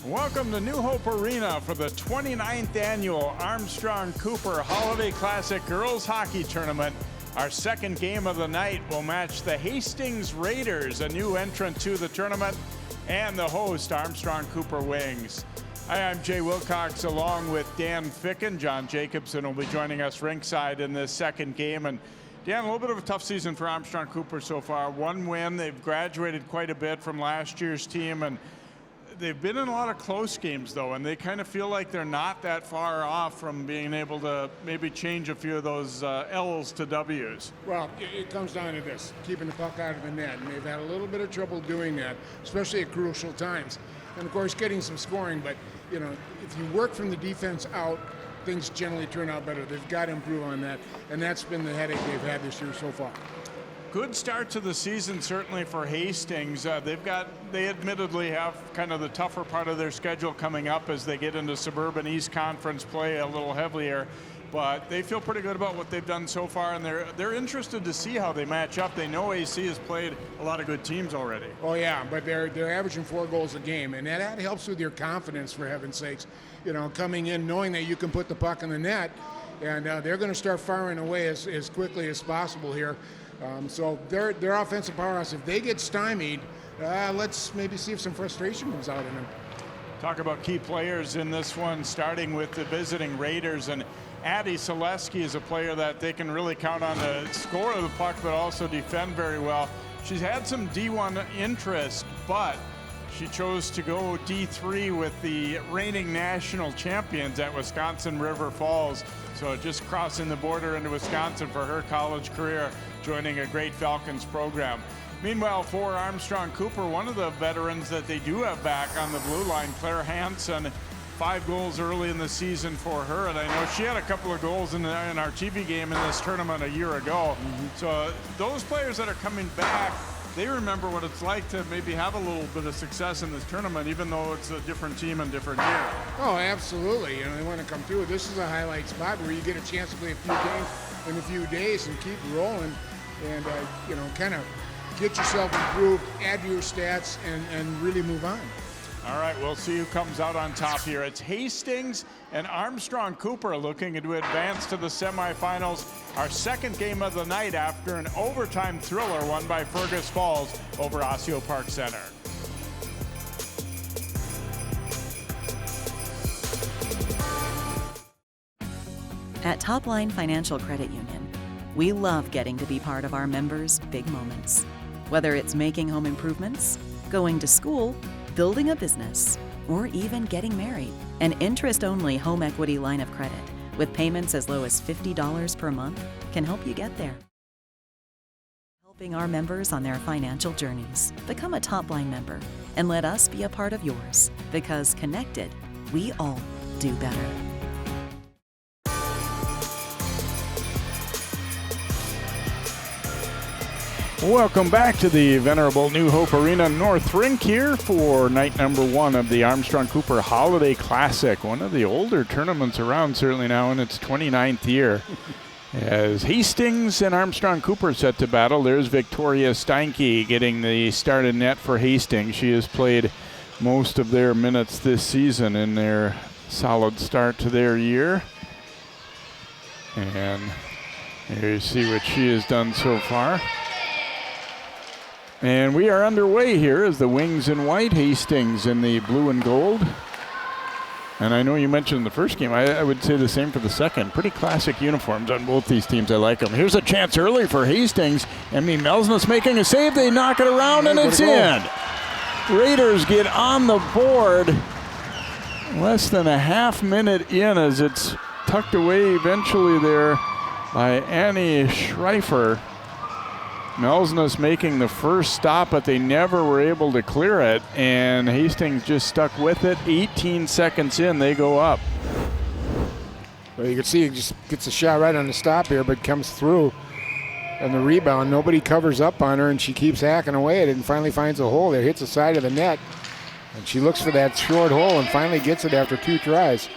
Welcome to New Hope Arena for the 29th annual Armstrong-Cooper Holiday Classic Girls Hockey Tournament. Our second game of the night will match the Hastings Raiders, a new entrant to the tournament, and the host, Armstrong-Cooper Wings. Hi, I'm Jay Wilcox along with Dan Ficken. John Jacobson will be joining us ringside in this second game. And Dan, a little bit of a tough season for Armstrong-Cooper so far. One win. They've graduated quite a bit from last year's team, and they've been in a lot of close games, though, and they kind of feel like they're not that far off from being able to maybe change a few of those L's to W's. Well, it comes down to this, keeping the puck out of the net, and they've had a little bit of trouble doing that, especially at crucial times. And, of course, getting some scoring, but, you know, if you work from the defense out, things generally turn out better. They've got to improve on that, and that's been the headache they've had this year so far. Good start to the season, certainly for Hastings. They admittedly have kind of the tougher part of their schedule coming up as they get into Suburban East Conference play a little heavier, but they feel pretty good about what they've done so far, and they're interested to see how they match up. They know AC has played a lot of good teams already. Oh yeah, but they're averaging 4 goals a game, and that helps with your confidence, for heaven's sakes. You know, coming in knowing that you can put the puck in the net, and they're going to start firing away as quickly as possible here. So their offensive powerhouse, if they get stymied, let's maybe see if some frustration comes out in them. Talk about key players in this one, starting with the visiting Raiders. And Addie Selesky is a player that they can really count on to score the puck, but also defend very well. She's had some D1 interest, but she chose to go D3 with the reigning national champions at Wisconsin River Falls. So just crossing the border into Wisconsin for her college career, joining a great Falcons program. Meanwhile, for Armstrong-Cooper, one of the veterans that they do have back on the blue line, Claire Hansen, 5 goals early in the season for her, and I know she had a couple of goals in our TV game in this tournament a year ago. So those players that are coming back, they remember what it's like to maybe have a little bit of success in this tournament, even though it's a different team and different year. Oh, absolutely. You know, they want to come through. This is a highlight spot where you get a chance to play a few games in a few days and keep rolling and, you know, kind of get yourself improved, add to your stats, and really move on. All right, we'll see who comes out on top here. It's Hastings and Armstrong-Cooper looking to advance to the semifinals. Our second game of the night after an overtime thriller won by Fergus Falls over Osseo Park Center. At Topline Financial Credit Union, we love getting to be part of our members' big moments. Whether it's making home improvements, going to school, building a business, or even getting married. An interest-only home equity line of credit with payments as low as $50 per month can help you get there. Helping our members on their financial journeys. Become a Topline member and let us be a part of yours, because connected, we all do better. Welcome back to the venerable New Hope Arena North Rink here for night number 1 of the Armstrong-Cooper Holiday Classic, one of the older tournaments around certainly now in its 29th year. As Hastings and Armstrong-Cooper set to battle, there's Victoria Steinke getting the start in net for Hastings. She has played most of their minutes this season in their solid start to their year. And here you see what she has done so far. And we are underway here as the Wings in white, Hastings in the blue and gold. And I know you mentioned the first game. I would say the same for the second. Pretty classic uniforms on both these teams. I like them. Here's a chance early for Hastings. Emmy Melsness making a save. They knock it around and it's in. Raiders get on the board less than a half minute in as it's tucked away eventually there by Annie Schreifer. Melsness making the first stop, but they never were able to clear it, and Hastings just stuck with it. 18 seconds in, they go up. Well, you can see he just gets a shot right on the stop here, but comes through. And the rebound, nobody covers up on her, and she keeps hacking away at it and finally finds a hole there, hits the side of the net. And she looks for that short hole and finally gets it after 2 tries.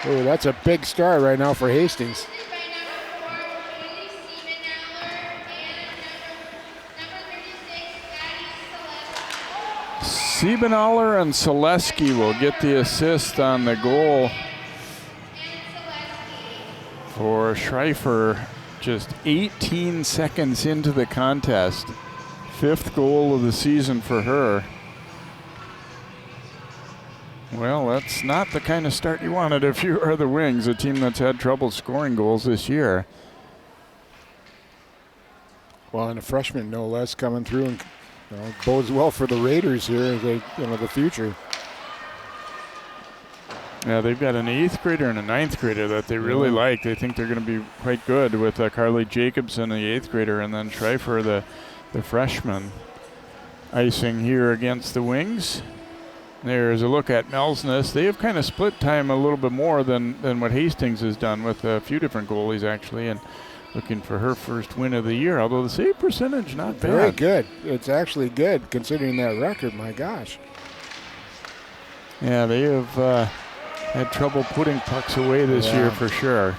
Oh, that's a big start right now for Hastings. Siebenaller and Selesky will get the assist on the goal for Schreifer, just 18 seconds into the contest. 5th goal of the season for her. Well, that's not the kind of start you wanted if you are the Wings, a team that's had trouble scoring goals this year. Well, and a freshman, no less, coming through, and bodes well for the Raiders here as they, the future. Yeah, they've got an 8th grader and a 9th grader that they really like. They think they're going to be quite good with Carly Jacobson, the 8th grader, and then Schreifer, the freshman. Icing here against the Wings. There's a look at Melsness. They have kind of split time a little bit more than what Hastings has done with a few different goalies, actually, and looking for her first win of the year, although the save percentage not bad. Very good. It's actually good considering that record, my gosh. Yeah, they have had trouble putting pucks away this year for sure.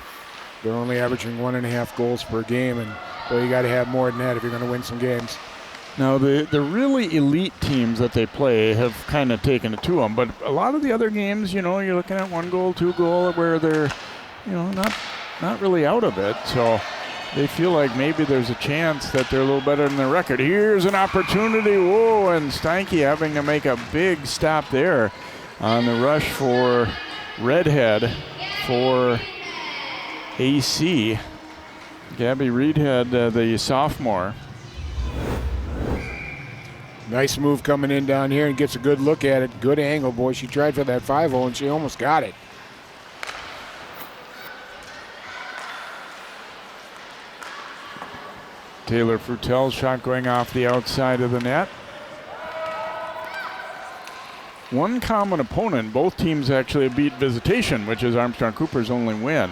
They're only averaging 1.5 goals per game, and you got to have more than that if you're going to win some games. Now, the really elite teams that they play have kind of taken it to them, but a lot of the other games, you're looking at 1 goal, 2 goal, where they're, not really out of it. So they feel like maybe there's a chance that they're a little better than their record. Here's an opportunity. Whoa, and Steinke having to make a big stop there on the rush for Redhead for AC. Gabby Reedhead, the sophomore. Nice move coming in down here and gets a good look at it. Good angle, boy. She tried for that 5-0 and she almost got it. Taylor Frutel's shot going off the outside of the net. One common opponent. Both teams actually beat Visitation, which is Armstrong-Cooper's only win.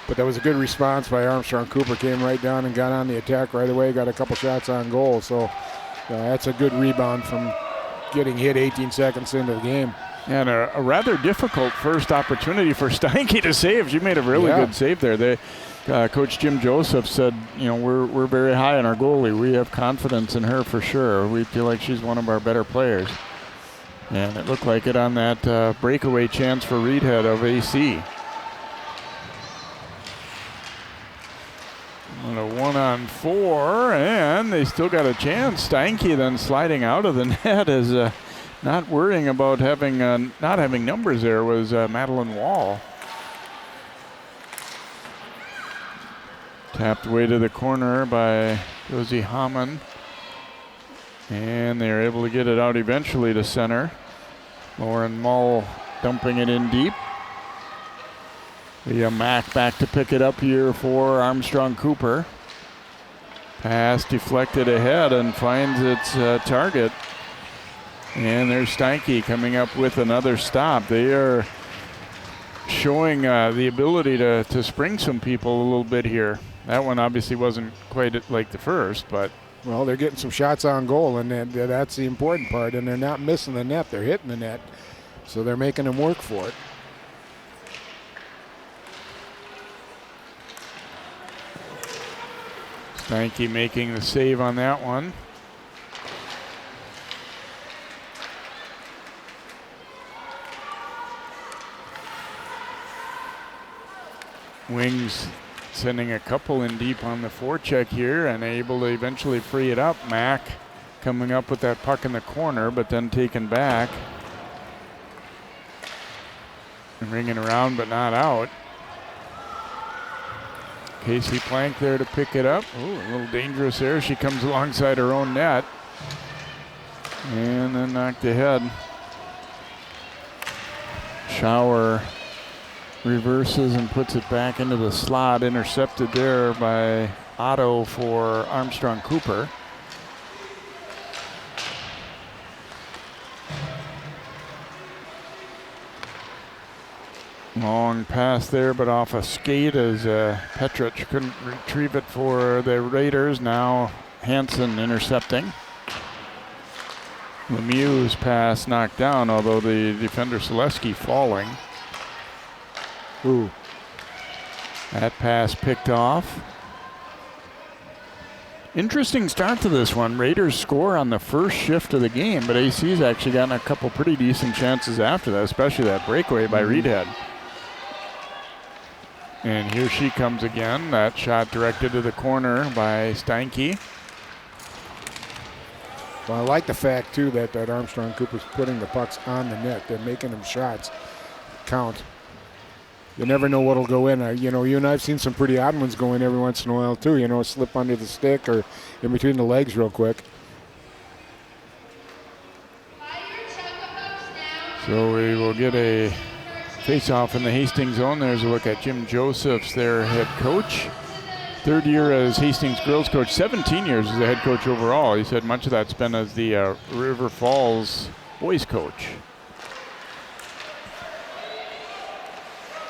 But that was a good response by Armstrong-Cooper. Came right down and got on the attack right away. Got a couple shots on goal. So that's a good rebound from getting hit 18 seconds into the game. And a rather difficult first opportunity for Steinke to save. She made a really good save there. Coach Jim Joseph said, we're very high on our goalie. We have confidence in her for sure. We feel like she's one of our better players. And it looked like it on that breakaway chance for Reedhead of AC. And a 1-on-4, and they still got a chance. Steinke then sliding out of the net is not worrying about having not having numbers there was Madeline Wall. Tapped away to the corner by Josie Hamann. And they're able to get it out eventually to center. Lauren Mull dumping it in deep. The Mack back to pick it up here for Armstrong-Cooper. Pass deflected ahead and finds its target. And there's Steinke coming up with another stop. They are showing the ability to spring some people a little bit here. That one obviously wasn't quite like the first, but... Well, they're getting some shots on goal, and that's the important part. And they're not missing the net. They're hitting the net. So they're making them work for it. Steinke making the save on that one. Wings sending a couple in deep on the forecheck here and able to eventually free it up. Mack coming up with that puck in the corner, but then taken back. And ringing around, but not out. Casey Plank there to pick it up. Ooh, a little dangerous there. She comes alongside her own net. And then knocked ahead. Schauer reverses and puts it back into the slot. Intercepted there by Otto for Armstrong-Cooper. Long pass there, but off a skate as Petrich couldn't retrieve it for the Raiders. Now Hansen intercepting. Lemieux's pass knocked down, although the defender Selesky falling. Ooh. That pass picked off. Interesting start to this one. Raiders score on the first shift of the game, but AC's actually gotten a couple pretty decent chances after that, especially that breakaway by Reedhead. And here she comes again. That shot directed to the corner by Steinke. Well, I like the fact, too, that Armstrong-Cooper's putting the pucks on the net. They're making them shots count. You never know what'll go in. You and I've seen some pretty odd ones go in every once in a while, too. Slip under the stick or in between the legs real quick. So we will get a face-off in the Hastings zone. There's a look at Jim Josephs, their head coach. Third year as Hastings girls coach, 17 years as the head coach overall. He said much of that's been as the River Falls boys coach.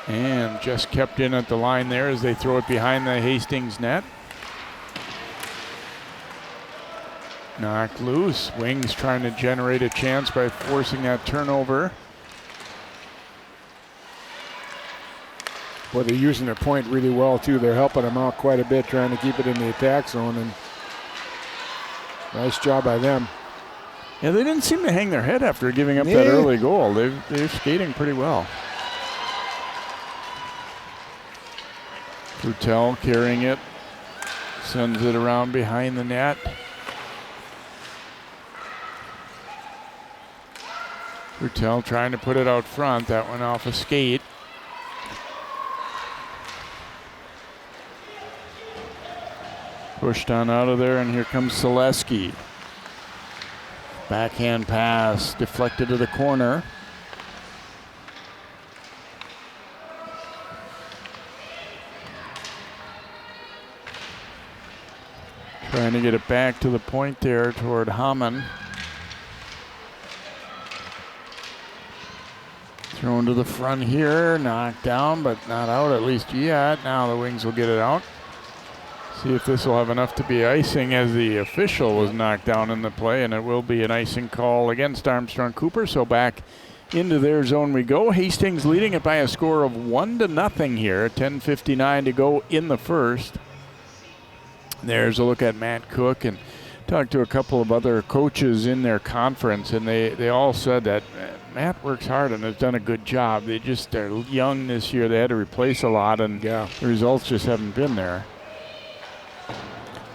And just kept in at the line there as they throw it behind the Hastings net. Knocked loose. Wings trying to generate a chance by forcing that turnover. Well, they're using their point really well, too. They're helping them out quite a bit, trying to keep it in the attack zone, and nice job by them. Yeah, they didn't seem to hang their head after giving up that early goal. They're skating pretty well. Frutel carrying it, sends it around behind the net. Frutel trying to put it out front. That went off a skate. Pushed on out of there, and here comes Selesky. Backhand pass deflected to the corner. Trying to get it back to the point there toward Hamann. Thrown to the front here, knocked down, but not out at least yet. Now the Wings will get it out. See if this will have enough to be icing, as the official was knocked down in the play, and it will be an icing call against Armstrong-Cooper. So back into their zone we go. Hastings leading it by a score of 1-0 here. 10:59 to go in the first. There's a look at Matt Cook, and talked to a couple of other coaches in their conference, and they all said that Matt works hard and has done a good job. They're young this year. They had to replace a lot, and the results just haven't been there.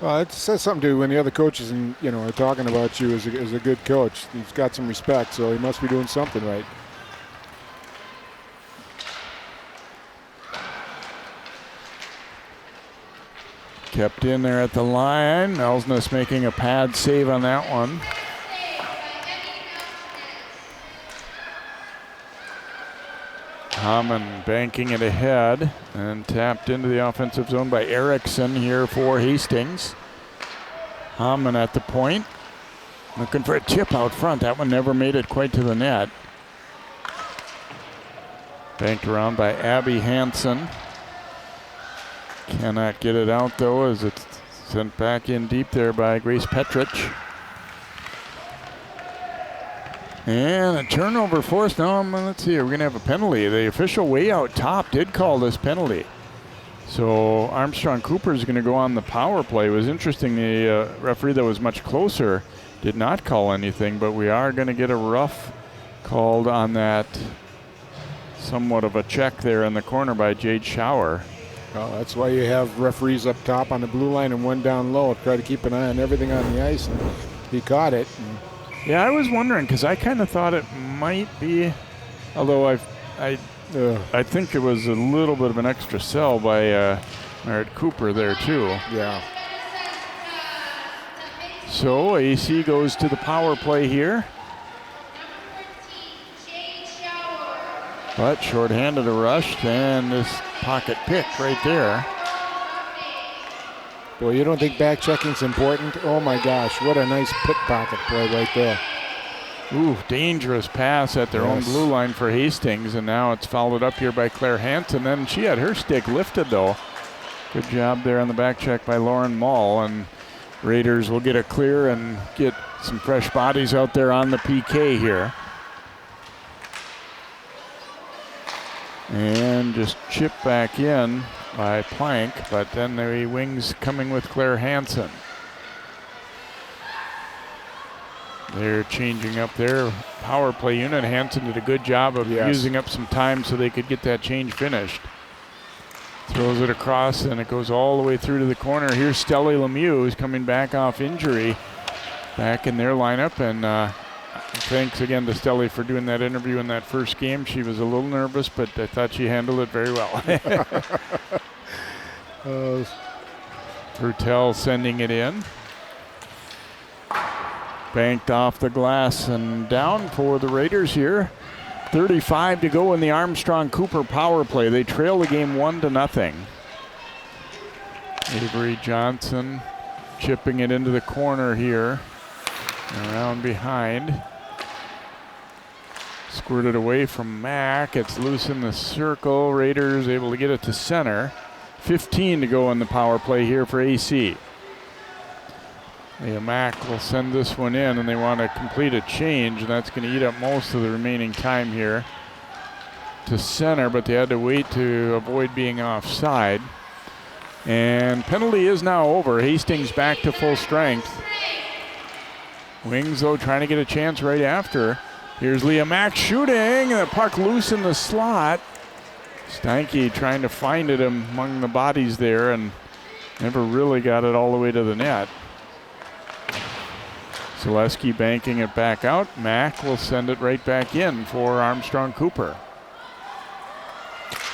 Well, it says something to when the other coaches are talking about you as a good coach. He's got some respect, so he must be doing something right. Kept in there at the line. Elsness making a pad save on that one. Hamann banking it ahead and tapped into the offensive zone by Erickson here for Hastings. Hamann at the point, looking for a tip out front. That one never made it quite to the net. Banked around by Abby Hansen. Cannot get it out though, as it's sent back in deep there by Grace Petrich. And a turnover forced. Now, let's see, we're going to have a penalty. The official way out top did call this penalty. So Armstrong-Cooper is going to go on the power play. It was interesting, the referee that was much closer did not call anything, but we are going to get a rough called on that. Somewhat of a check there in the corner by Jade Schauer. Well, that's why you have referees up top on the blue line and one down low. Try to keep an eye on everything on the ice, and he caught it. Yeah, I was wondering, because I kind of thought it might be, although I think it was a little bit of an extra sell by Merritt Cooper there too. Yeah. So AC goes to the power play here. But shorthanded a rush, and this pocket pick right there. Boy, you don't think back checking's important? Oh my gosh, what a nice pickpocket play right there. Ooh, dangerous pass at their own blue line for Hastings, and now it's followed up here by Claire Hansen. Then she had her stick lifted though. Good job there on the back check by Lauren Mall, and Raiders will get a clear and get some fresh bodies out there on the PK here. And just chip back in by Plank, but then the Wings coming with Claire Hansen. They're changing up their power play unit. Hanson did a good job of using up some time so they could get that change finished. Throws it across, and it goes all the way through to the corner. Here's Stelly Lemieux, who's coming back off injury, back in their lineup. And thanks again to Stelly for doing that interview in that first game. She was a little nervous, but I thought she handled it very well. Hertel sending it in. Banked off the glass and down for the Raiders here. 35 to go in the Armstrong-Cooper power play. They trail the game 1-0. Avery Johnson chipping it into the corner here. Around behind. Squirted away from Mack. It's loose in the circle. Raiders able to get it to center. 15 to go in the power play here for AC. Mack will send this one in, and they want to complete a change, and that's going to eat up most of the remaining time here to center, but they had to wait to avoid being offside. And penalty is now over. Hastings back to full strength. Wings, though, trying to get a chance right after. Here's Leah Mack shooting, and the puck loose in the slot. Steinke trying to find it among the bodies there and never really got it all the way to the net. Zaleski banking it back out. Mack will send it right back in for Armstrong-Cooper.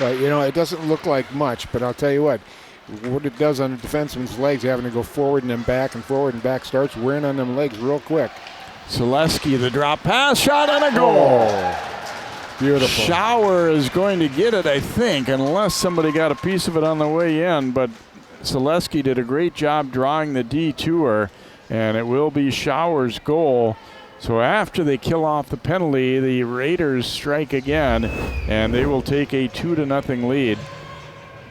It doesn't look like much, but I'll tell you what it does on a defenseman's legs, having to go forward and then back and forward and back, starts wearing on them legs real quick. Zaleski, the drop pass, shot and a goal. Beautiful. Shower is going to get it, I think, unless somebody got a piece of it on the way in, but Zaleski did a great job drawing the D to her, and it will be Shower's goal. So after they kill off the penalty, the Raiders strike again, and they will take a 2-0 lead.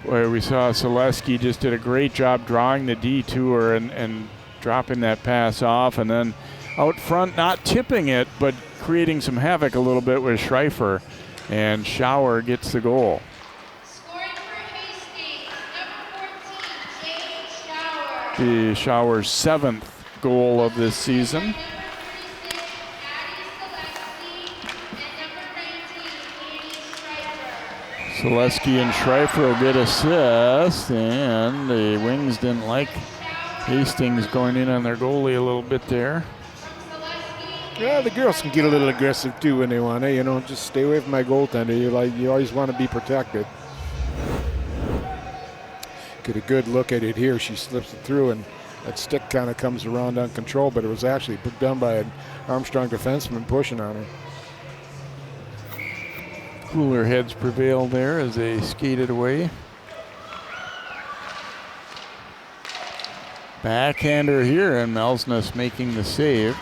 Where we saw Zaleski just did a great job drawing the D to her and dropping that pass off, and then out front, not tipping it, but creating some havoc a little bit with Schreifer, and Shower gets the goal. Scoring for Hastings, number 14, Jade Shower. The Shower's 7th goal of this season. Zaleski and Schreifer will get assists, and the Wings didn't like Hastings going in on their goalie a little bit there. Yeah, the girls can get a little aggressive too when they want to. Just stay away from my goaltender. You always want to be protected. Get a good look at it here. She slips it through, and that stick kind of comes around uncontrolled, but it was actually done by an Armstrong defenseman pushing on her. Cooler heads prevail there as they skated away. Backhander here, and Melsness making the save.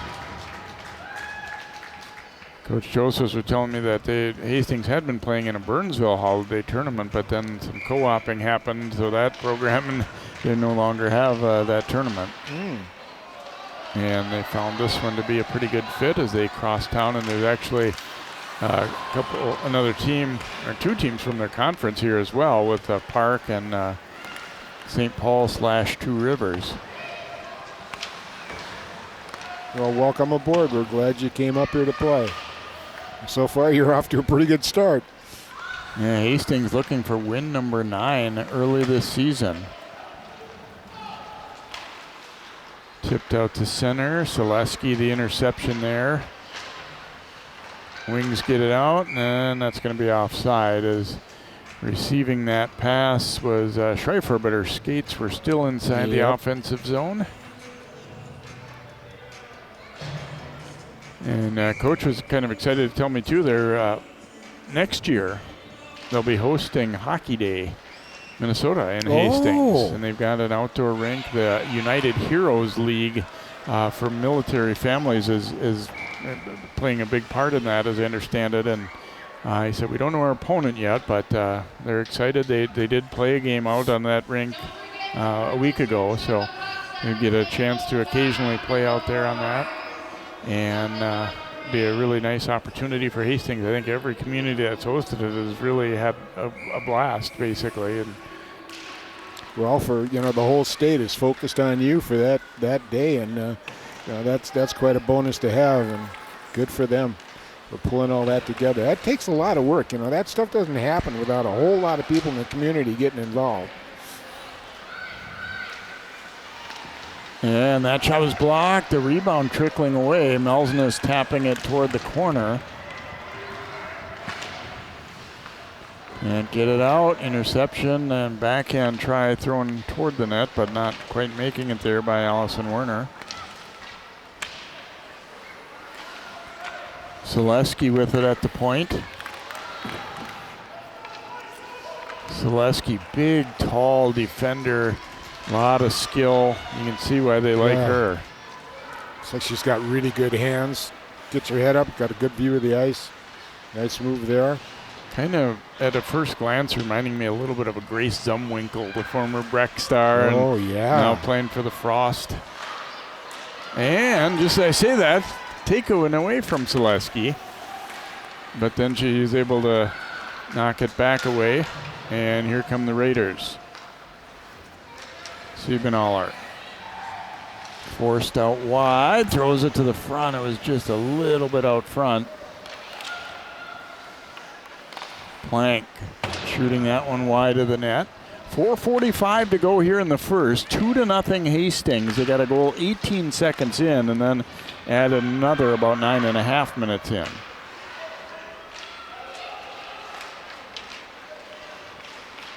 Coach Josephs was telling me that Hastings had been playing in a Burnsville Holiday tournament, but then some co-oping happened, so that program, and they no longer have that tournament. And they found this one to be a pretty good fit as they cross town, and there's actually another team, or two teams from their conference here as well, with Park and St. Paul/Two Rivers. Well, welcome aboard. We're glad you came up here to play. So far, you're off to a pretty good start. Yeah, Hastings looking for win number 9 early this season. Tipped out to center. Zaleski, the interception there. Wings get it out, and that's going to be offside, as receiving that pass was Schreifer, but her skates were still inside the offensive zone. And Coach was kind of excited to tell me, too, they're next year they'll be hosting Hockey Day, Minnesota in Hastings. And they've got an outdoor rink. The United Heroes League for military families is playing a big part in that, as I understand it. And he said, we don't know our opponent yet, but they're excited. They did play a game out on that rink a week ago, so they get a chance to occasionally play out there on that. And be a really nice opportunity for Hastings. I think every community that's hosted it has really had a blast, basically. And well, for the whole state is focused on you for that day, and That's quite a bonus to have, and good for them for pulling all that together. That takes a lot of work. That stuff doesn't happen without a whole lot of people in the community getting involved. And that shot was blocked. The rebound trickling away. Melsness tapping it toward the corner. And get it out. Interception and backhand try thrown toward the net, but not quite making it there by Allison Werner. Selesky with it at the point. Selesky, big, tall defender. A lot of skill. You can see why they like her. Looks like she's got really good hands. Gets her head up, got a good view of the ice. Nice move there. Kind of, at a first glance, reminding me a little bit of a Grace Zumwinkle, the former Breck star. Oh, and yeah. now playing for the Frost. And just as I say that, takeaway away from Selesky. But then she is able to knock it back away. And here come the Raiders. Siebenoller. Forced out wide, throws it to the front. It was just a little bit out front. Plank shooting that one wide of the net. 4:45 to go here in the first. 2-0 Hastings. They got a goal 18 seconds in and then add another about 9.5 minutes in.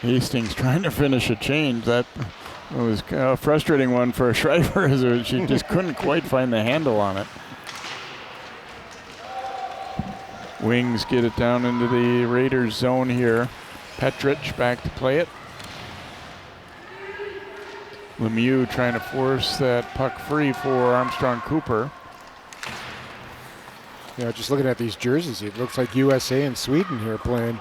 Hastings trying to finish a change. That was a frustrating one for Shriver as she just couldn't quite find the handle on it. Wings get it down into the Raiders zone here. Petrich back to play it. Lemieux trying to force that puck free for Armstrong-Cooper. Yeah, just looking at these jerseys, it looks like USA and Sweden here playing.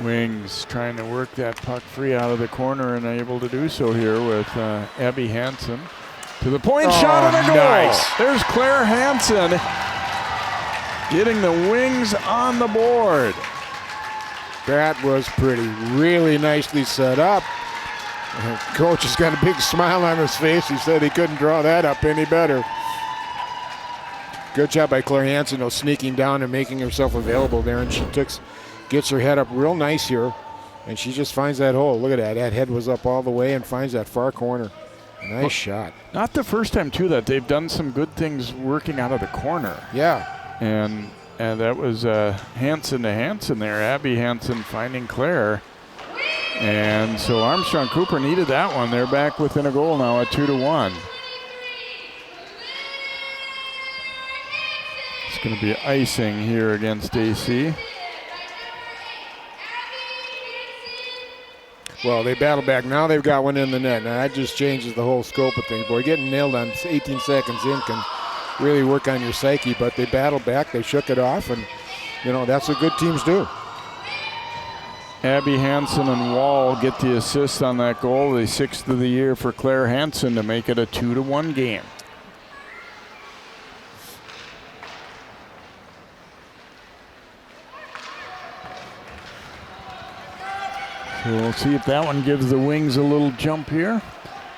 Wings trying to work that puck free out of the corner and able to do so here with Abby Hansen. To the point, shot and a goal. Nice. There's Claire Hansen getting the Wings on the board. That was pretty. Really nicely set up. Coach has got a big smile on his face. He said he couldn't draw that up any better. Good job by Claire Hansen, sneaking down and making herself available there, and she gets her head up real nice here, and she just finds that hole. Look at that. That head was up all the way and finds that far corner. Nice shot. Not the first time, too, that they've done some good things working out of the corner. Yeah. And that was Hansen to Hansen there. Abby Hansen finding Claire. And so Armstrong-Cooper needed that one. They're back within a goal now at 2-1. It's going to be icing here against AC. Well, they battle back. Now they've got one in the net. Now that just changes the whole scope of things. Boy, getting nailed on 18 seconds in can really work on your psyche, but they battled back. They shook it off, and, that's what good teams do. Abby Hansen and Wall get the assist on that goal, the 6th of the year for Claire Hansen to make it a 2-1 game. So we'll see if that one gives the Wings a little jump here.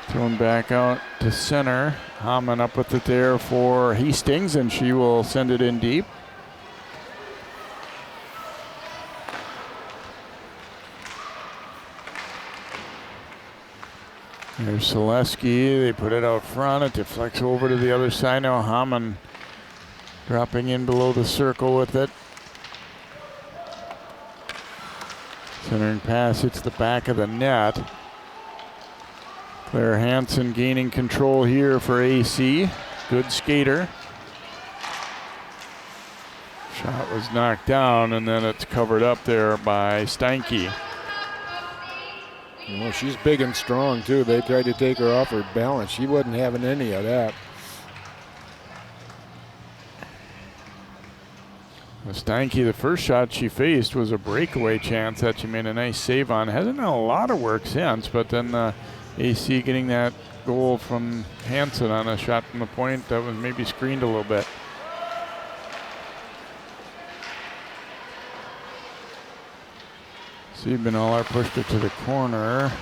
Thrown back out to center. Hamann up with it there for Hastings, and she will send it in deep. There's Selesky. They put it out front. It deflects over to the other side. Now Hamann dropping in below the circle with it. Centering pass hits the back of the net. Claire Hansen gaining control here for AC. Good skater. Shot was knocked down, and then it's covered up there by Steinke. Well, she's big and strong, too. They tried to take her off her balance. She wasn't having any of that. Steinke, the first shot she faced was a breakaway chance that she made a nice save on. Hasn't done a lot of work since, but then AC getting that goal from Hansen on a shot from the point that was maybe screened a little bit. Siebenoller pushed it to the corner.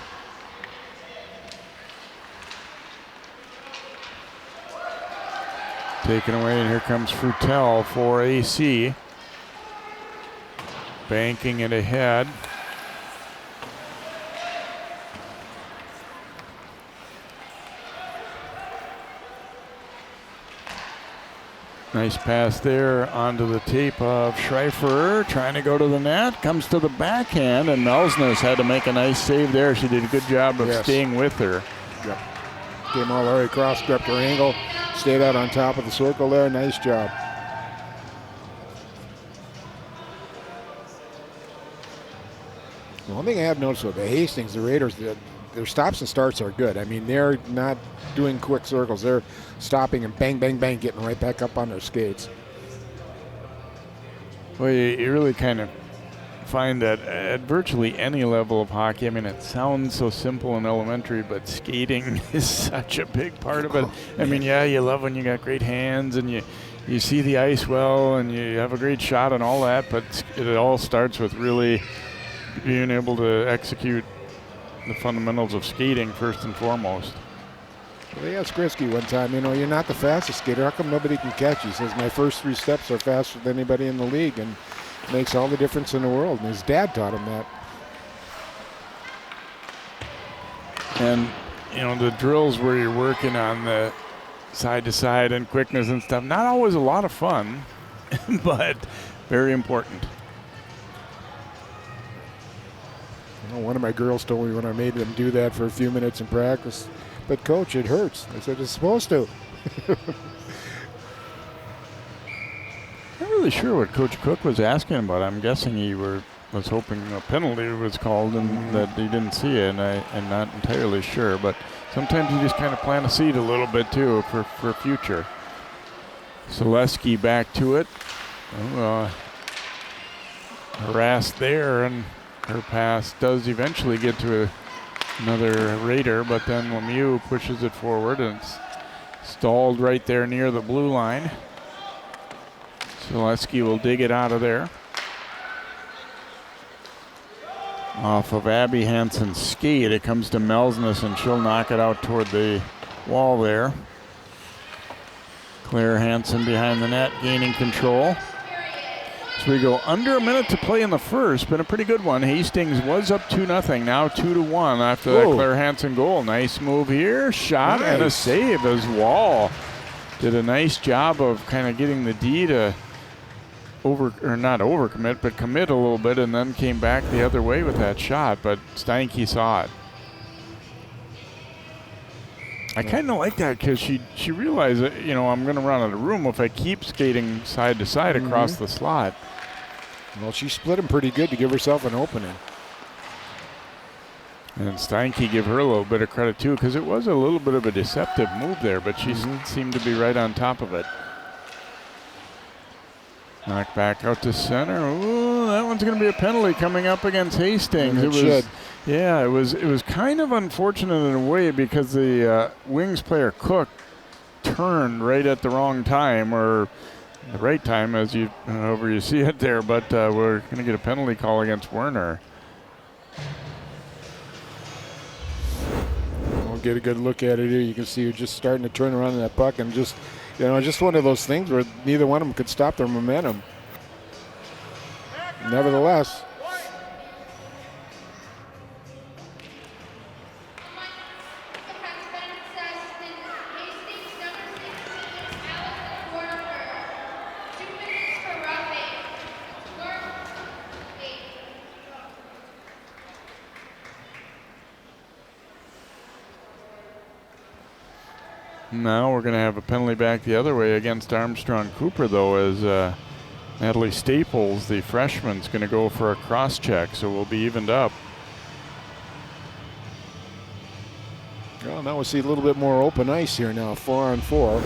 Taken away, and here comes Frutel for AC. Banking it ahead. Nice pass there onto the tape of Schreifer, trying to go to the net, comes to the backhand, and Melsness had to make a nice save there. She did a good job of staying with her. Yep. Came all the way across, crept her angle, stayed out on top of the circle there. Nice job. The one thing I have noticed with the Hastings, the Raiders, their stops and starts are good. I mean, they're not doing quick circles. They're stopping and bang, bang, bang, getting right back up on their skates. Well, you really kind of find that at virtually any level of hockey, I mean, it sounds so simple and elementary, but skating is such a big part of it. I mean, yeah, you love when you got great hands and you see the ice well and you have a great shot and all that, but it all starts with really being able to execute the fundamentals of skating first and foremost. Well, they asked Gretzky one time, you know, you're not the fastest skater. How come nobody can catch you? He says, my first 3 steps are faster than anybody in the league, and it makes all the difference in the world. And his dad taught him that. And, you know, the drills where you're working on the side to side and quickness and stuff, not always a lot of fun, but very important. You know, one of my girls told me when I made them do that for a few minutes in practice, but coach, it hurts. I said, it's supposed to. Not really sure what Coach Cook was asking about. I'm guessing he was hoping a penalty was called and that he didn't see it, and I'm not entirely sure. But sometimes you just kind of plant a seed a little bit too for future. Selesky back to it. Harassed there, and her pass does eventually get to another Raider, but then Lemieux pushes it forward and it's stalled right there near the blue line. Selesky will dig it out of there. Off of Abby Hansen's skate, it comes to Melsness, and she'll knock it out toward the wall there. Claire Hansen behind the net, gaining control. So we go under a minute to play in the first, been a pretty good one. Hastings was up 2-0, now 2-1 after that Claire Hansen goal. Nice move here, shot and a save as Wall did a nice job of kind of getting the D to not overcommit, but commit a little bit, and then came back the other way with that shot, but Steinke saw it. I kind of like that because she realized that, you know, I'm going to run out of room if I keep skating side to side across the slot. Well, she split him pretty good to give herself an opening. And Steinke give her a little bit of credit too, because it was a little bit of a deceptive move there, but she seemed to be right on top of it. Knocked back out to center. Ooh, that one's going to be a penalty coming up against Hastings. It was kind of unfortunate in a way because the Wings player Cook turned right at the wrong time, or the right time, as you however you see it there. But we're going to get a penalty call against Werner. We'll get a good look at it here. You can see her just starting to turn around in that puck, and just one of those things where neither one of them could stop their momentum. Nevertheless. Now we're going to have a penalty back the other way against Armstrong-Cooper, though, as Natalie Staples, the freshman, is going to go for a cross-check, so we'll be evened up. Well, now we see a little bit more open ice here now, 4-on-4.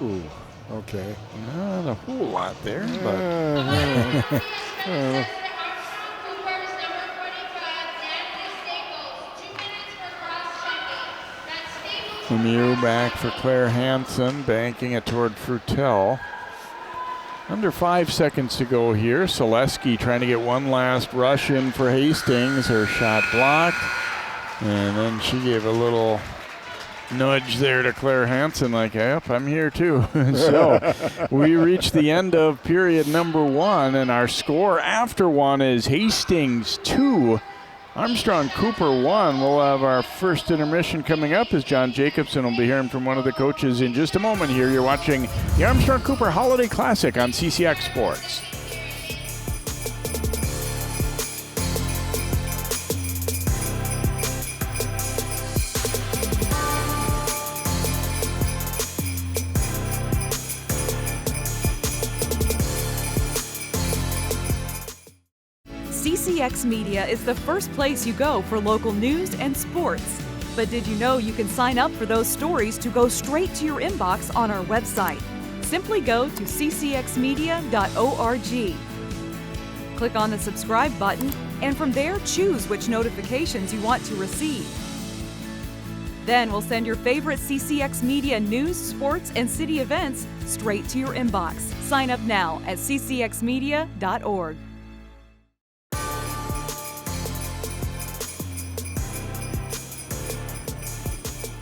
Ooh, okay. Not a whole lot there, but... Lemieux back for Claire Hansen, banking it toward Frutel. Under 5 seconds to go here. Selesky trying to get one last rush in for Hastings. Her shot blocked. And then she gave a little nudge there to Claire Hansen, like, yep, I'm here too. So we reached the end of period number 1, and our score after 1 is Hastings 2, Armstrong-Cooper 1. We'll have our first intermission coming up as John Jacobson will be hearing from one of the coaches in just a moment here. You're watching the Armstrong-Cooper Holiday Classic on CCX Sports. CCX Media is the first place you go for local news and sports. But did you know you can sign up for those stories to go straight to your inbox on our website? Simply go to ccxmedia.org. Click on the subscribe button, and from there choose which notifications you want to receive. Then we'll send your favorite CCX Media news, sports, and city events straight to your inbox. Sign up now at ccxmedia.org.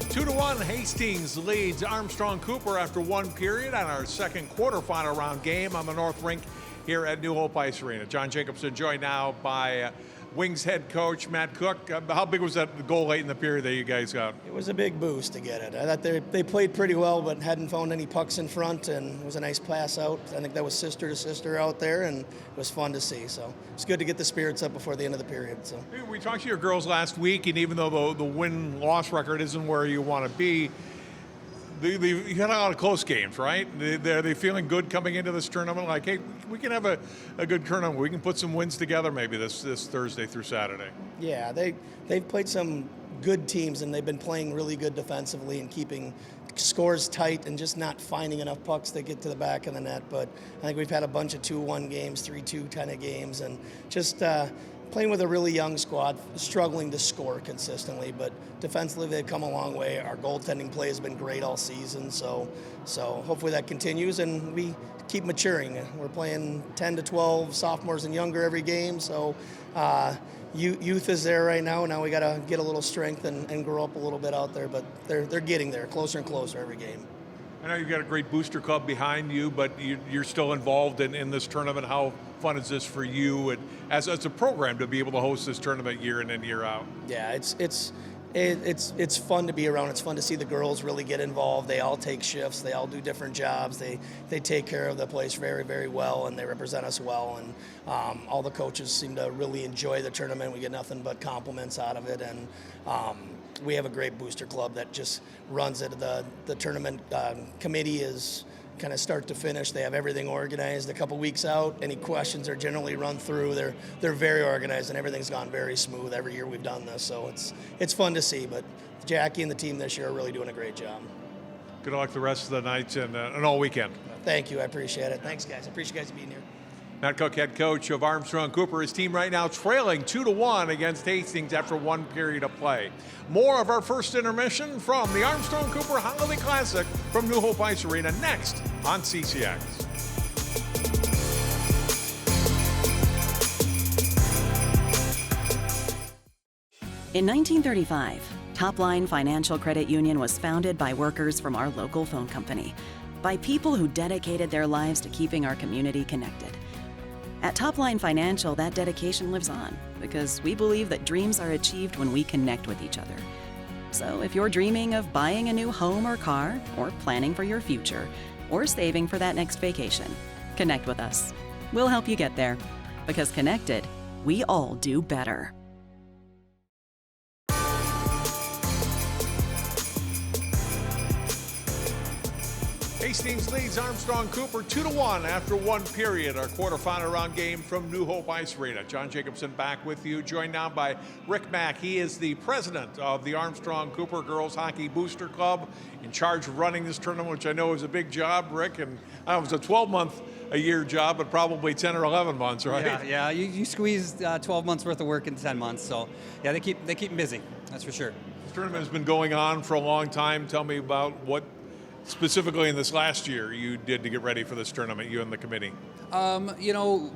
2-1, Hastings leads Armstrong-Cooper after 1 period on our second quarterfinal round game on the North Rink here at New Hope Ice Arena. John Jacobson joined now by Wings head coach Matt Cook. How big was that goal late in the period that you guys got? It was a big boost to get it. I thought they played pretty well, but hadn't found any pucks in front, and it was a nice pass out. I think that was sister to sister out there, and it was fun to see. So it's good to get the spirits up before the end of the period. So we talked to your girls last week, and even though the win-loss record isn't where you want to be, you had a lot of close games, right? Are they feeling good coming into this tournament? Like, hey, we can have a good tournament. We can put some wins together maybe this Thursday through Saturday. Yeah, they've played some good teams, and they've been playing really good defensively and keeping scores tight and just not finding enough pucks to get to the back of the net. But I think we've had a bunch of 2-1 games, 3-2 kind of games, and just playing with a really young squad, struggling to score consistently, but defensively they've come a long way. Our goaltending play has been great all season, so hopefully that continues and we keep maturing. We're playing 10 to 12 sophomores and younger every game, so youth is there right now. Now we got to get a little strength and grow up a little bit out there, but they're getting there, closer and closer every game. I know you've got a great booster club behind you, but you're still involved in this tournament. How fun is this for you and as a program to be able to host this tournament year in and year out? Yeah, it's fun to be around. It's fun to see the girls really get involved. They all take shifts. They all do different jobs. They take care of the place very, very well, and they represent us well. And all the coaches seem to really enjoy the tournament. We get nothing but compliments out of it. And we have a great booster club that just runs it. The tournament committee is kind of start to finish. They have everything organized a couple weeks out. Any questions are generally run through. They're very organized, and everything's gone very smooth every year we've done this. So it's fun to see. But Jackie and the team this year are really doing a great job. Good luck the rest of the nights and all weekend. Thank you. I appreciate it. Thanks, guys. I appreciate you guys being here. Matt Cook, head coach of Armstrong-Cooper. His team right now trailing 2-1 against Hastings after 1 period of play. More of our first intermission from the Armstrong-Cooper Holiday Classic from New Hope Ice Arena next on CCX. In 1935, Topline Financial Credit Union was founded by workers from our local phone company, by people who dedicated their lives to keeping our community connected. At Topline Financial, that dedication lives on because we believe that dreams are achieved when we connect with each other. So if you're dreaming of buying a new home or car, or planning for your future, or saving for that next vacation, connect with us. We'll help you get there because connected, we all do better. Hastings leads Armstrong-Cooper 2-1 after 1 period. Our quarterfinal round game from New Hope Ice Arena. John Jacobson back with you, joined now by Rick Mack. He is the president of the Armstrong-Cooper Girls Hockey Booster Club, in charge of running this tournament, which I know is a big job, Rick. And it was a 12-month-a-year job, but probably 10 or 11 months, right? Yeah. You squeeze 12 months worth of work in 10 months. So yeah, they keep them busy. That's for sure. This tournament has been going on for a long time. Tell me about what specifically in this last year you did to get ready for this tournament, you and the committee?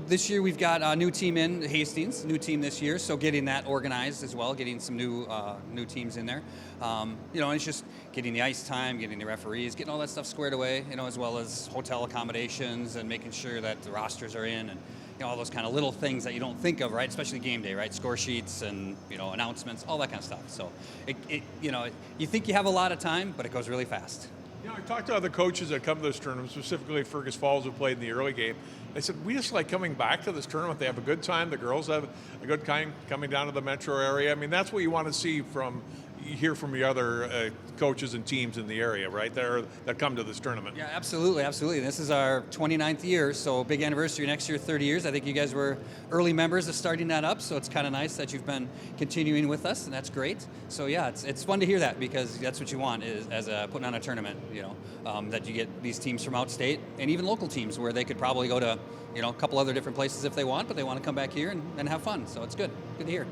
This year we've got a new team in Hastings, new team this year, so getting that organized as well, getting some new teams in there. And it's just getting the ice time, getting the referees, getting all that stuff squared away, as well as hotel accommodations and making sure that the rosters are in and all those kind of little things that you don't think of, right? Especially game day, right? Score sheets and announcements, all that kind of stuff. So you think you have a lot of time, but it goes really fast. I talked to other coaches that come to this tournament, specifically Fergus Falls, who played in the early game. They said, we just like coming back to this tournament. They have a good time. The girls have a good time coming down to the metro area. I mean, that's what you want to see hear from the other coaches and teams in the area, right, that come to this tournament. Yeah, absolutely. This is our 29th year, so big anniversary next year, 30 years. I think you guys were early members of starting that up, so it's kind of nice that you've been continuing with us, and that's great. So yeah, it's fun to hear that, because that's what you want is putting on a tournament, that you get these teams from outstate and even local teams where they could probably go to a couple other different places if they want, but they want to come back here and have fun. So it's good to hear.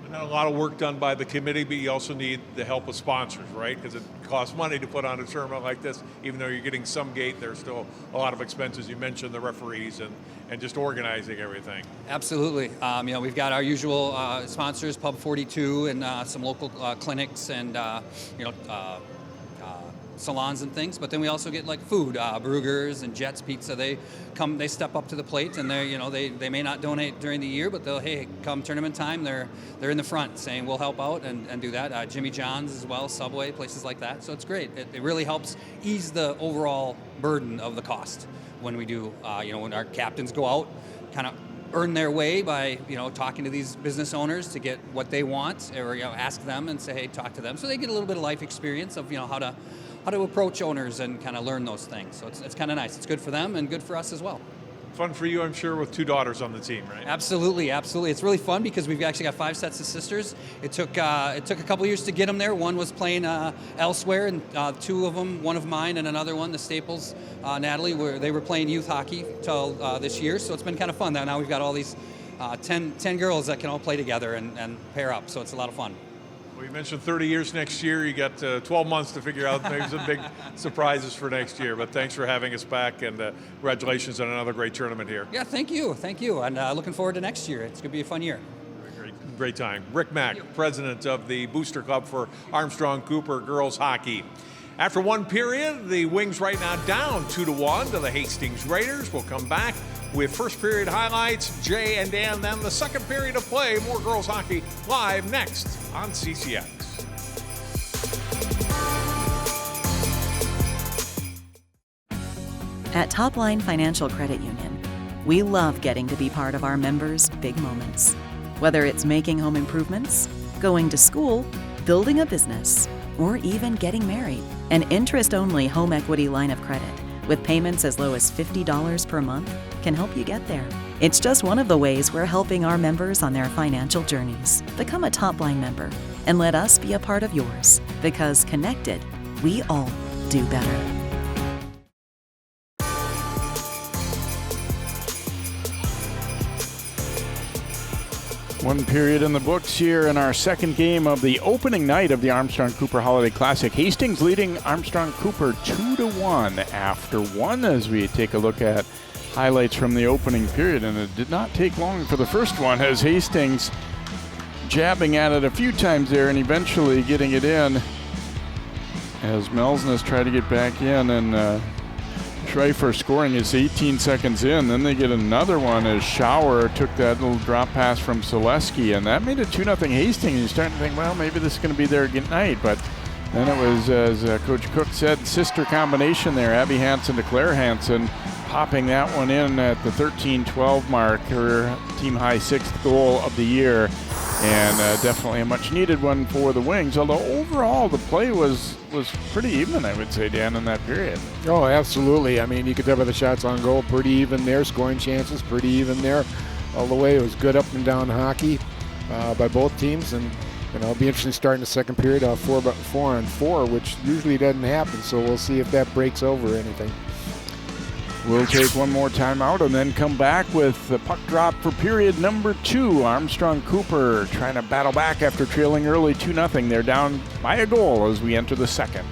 And a lot of work done by the committee, but you also need the help of sponsors, right? Because it costs money to put on a tournament like this. Even though you're getting some gate, there's still a lot of expenses. You mentioned the referees and just organizing everything. Absolutely. We've got our usual sponsors, Pub 42, and some local clinics and salons and things, but then we also get like food, Brugger's and Jets Pizza. They step up to the plate, and they may not donate during the year, but come tournament time, they're in the front saying we'll help out and do that. Jimmy John's as well, Subway, places like that. So it's great. It really helps ease the overall burden of the cost when we do, when our captains go out, kind of earn their way by talking to these business owners to get what they want, or ask them and say, hey, talk to them, so they get a little bit of life experience of how to approach owners and kind of learn those things. So it's kind of nice. It's good for them and good for us as well. Fun for you, I'm sure, with 2 daughters on the team, right? Absolutely. It's really fun because we've actually got 5 sets of sisters. It took a couple years to get them there. One was playing elsewhere, and 2 of them, one of mine and another one, the Staples, Natalie, they were playing youth hockey till this year. So it's been kind of fun. Now we've got all these 10 girls that can all play together and pair up. So it's a lot of fun. Well, you mentioned 30 years next year. You got 12 months to figure out maybe some big surprises for next year. But thanks for having us back, and congratulations on another great tournament here. Yeah, thank you. And looking forward to next year. It's going to be a fun year. Great time. Rick Mack, president of the Booster Club for Armstrong-Cooper Girls Hockey. After one period, the Wings right now down 2-1 to the Hastings Raiders. We'll come back with first period highlights, Jay and Dan, then the second period of play. More girls hockey live next on CCX. At Topline Financial Credit Union, we love getting to be part of our members' big moments. Whether it's making home improvements, going to school, building a business, or even getting married. An interest-only home equity line of credit with payments as low as $50 per month can help you get there. It's just one of the ways we're helping our members on their financial journeys. Become a Topline member and let us be a part of yours, because connected, we all do better. One period in the books here in our second game of the opening night of the Armstrong-Cooper Holiday Classic. Hastings leading Armstrong-Cooper 2-1 after 1, as we take a look at highlights from the opening period. And it did not take long for the first one, as Hastings jabbing at it a few times there and eventually getting it in, as Melsness tried to get back in, and Schreifer scoring is 18 seconds in. Then they get another one as Schauer took that little drop pass from Selesky, and that made it 2-0 Hastings. And you're starting to think, well, maybe this is going to be their night. But then it was, as Coach Cook said, sister combination there. Abby Hansen to Claire Hansen, popping that one in at the 13-12 mark, her team-high 6th goal of the year. And definitely a much-needed one for the Wings, although overall the play was pretty even, I would say, Dan, in that period. Oh, absolutely. I mean, you could tell by the shots on goal, pretty even there. Scoring chances, pretty even there. All the way, it was good up and down hockey by both teams. And it'll be interesting starting the second period 4-on-4, which usually doesn't happen. So we'll see if that breaks over or anything. We'll take one more timeout and then come back with the puck drop for period number 2. Armstrong-Cooper trying to battle back after trailing early 2-0. They're down by a goal as we enter the second.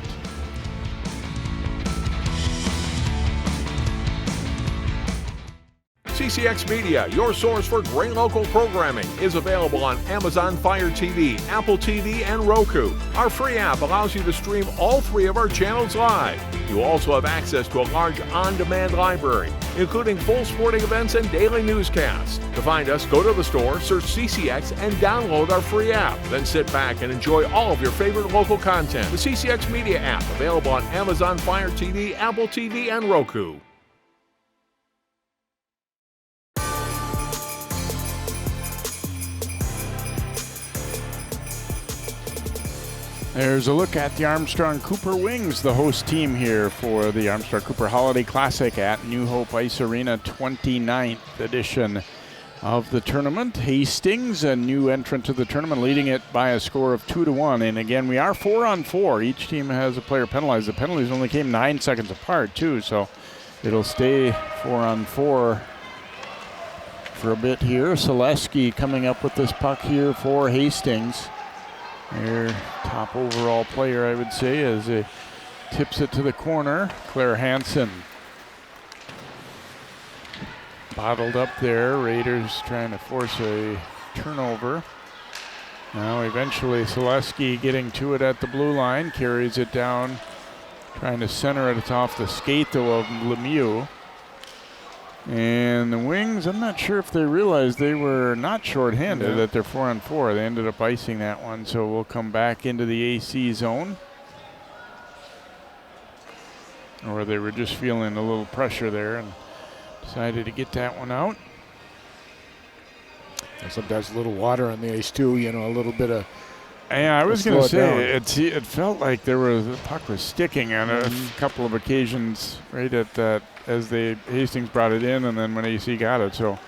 CCX Media, your source for great local programming, is available on Amazon Fire TV, Apple TV, and Roku. Our free app allows you to stream all 3 of our channels live. You also have access to a large on-demand library, including full sporting events and daily newscasts. To find us, go to the store, search CCX, and download our free app. Then sit back and enjoy all of your favorite local content. The CCX Media app, available on Amazon Fire TV, Apple TV, and Roku. There's a look at the Armstrong-Cooper Wings, the host team here for the Armstrong-Cooper Holiday Classic at New Hope Ice Arena, 29th edition of the tournament. Hastings, a new entrant to the tournament, leading it by a score of 2-1. And again, we are 4-on-4. Each team has a player penalized. The penalties only came 9 seconds apart, too, so it'll stay 4-on-4 for a bit here. Selesky coming up with this puck here for Hastings. Their top overall player, I would say, as it tips it to the corner. Claire Hansen bottled up there. Raiders trying to force a turnover. Now eventually Selesky getting to it at the blue line, carries it down, trying to center it. It's off the skate though of Lemieux. And the Wings, I'm not sure if they realized they were not shorthanded, that they're 4-on-4. They ended up icing that one, so we'll come back into the AC zone. Or they were just feeling a little pressure there and decided to get that one out. And sometimes a little water on the ice too, you know, a little bit of. Yeah, I was going to say, it felt like the puck was sticking on a couple of occasions right at that, as Hastings brought it in, and then when AC got it. So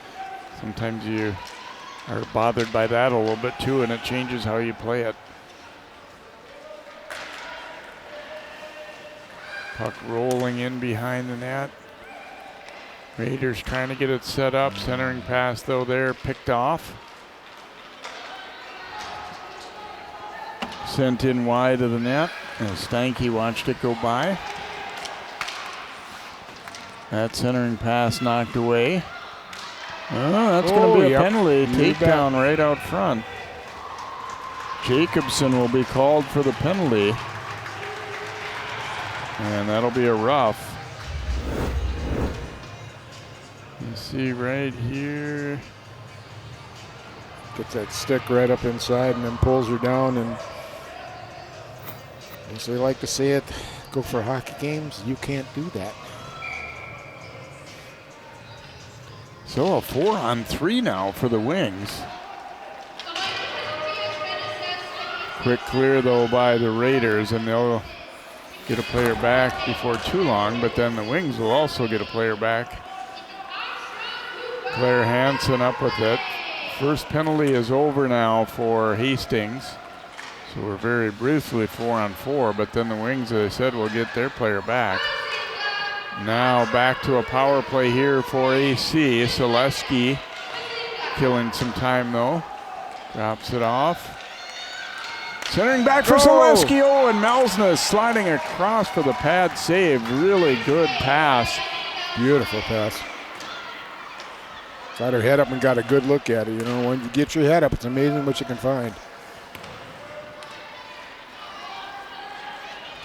sometimes you are bothered by that a little bit too, and it changes how you play it. Puck rolling in behind the net. Raiders trying to get it set up. Centering pass though there, picked off. Sent in wide of the net, and Steinke watched it go by. That centering pass knocked away. Oh, that's going to be a penalty. Takedown right out front. Jacobson will be called for the penalty. And that'll be a rough. You see right here. Gets that stick right up inside and then pulls her down, and as they like to say it, go for hockey games, you can't do that. So a 4-on-3 now for the Wings. Quick clear though by the Raiders, and they'll get a player back before too long, but then the Wings will also get a player back. Claire Hansen up with it. First penalty is over now for Hastings. So we're very briefly 4-on-4, but then the Wings, as I said, will get their player back. Now back to a power play here for AC. Selesky killing some time though. Drops it off. Centering back for Selesky. Oh, and Melsness sliding across for the pad save. Really good pass. Beautiful pass. Got her head up and got a good look at it. You know, when you get your head up, it's amazing what you can find.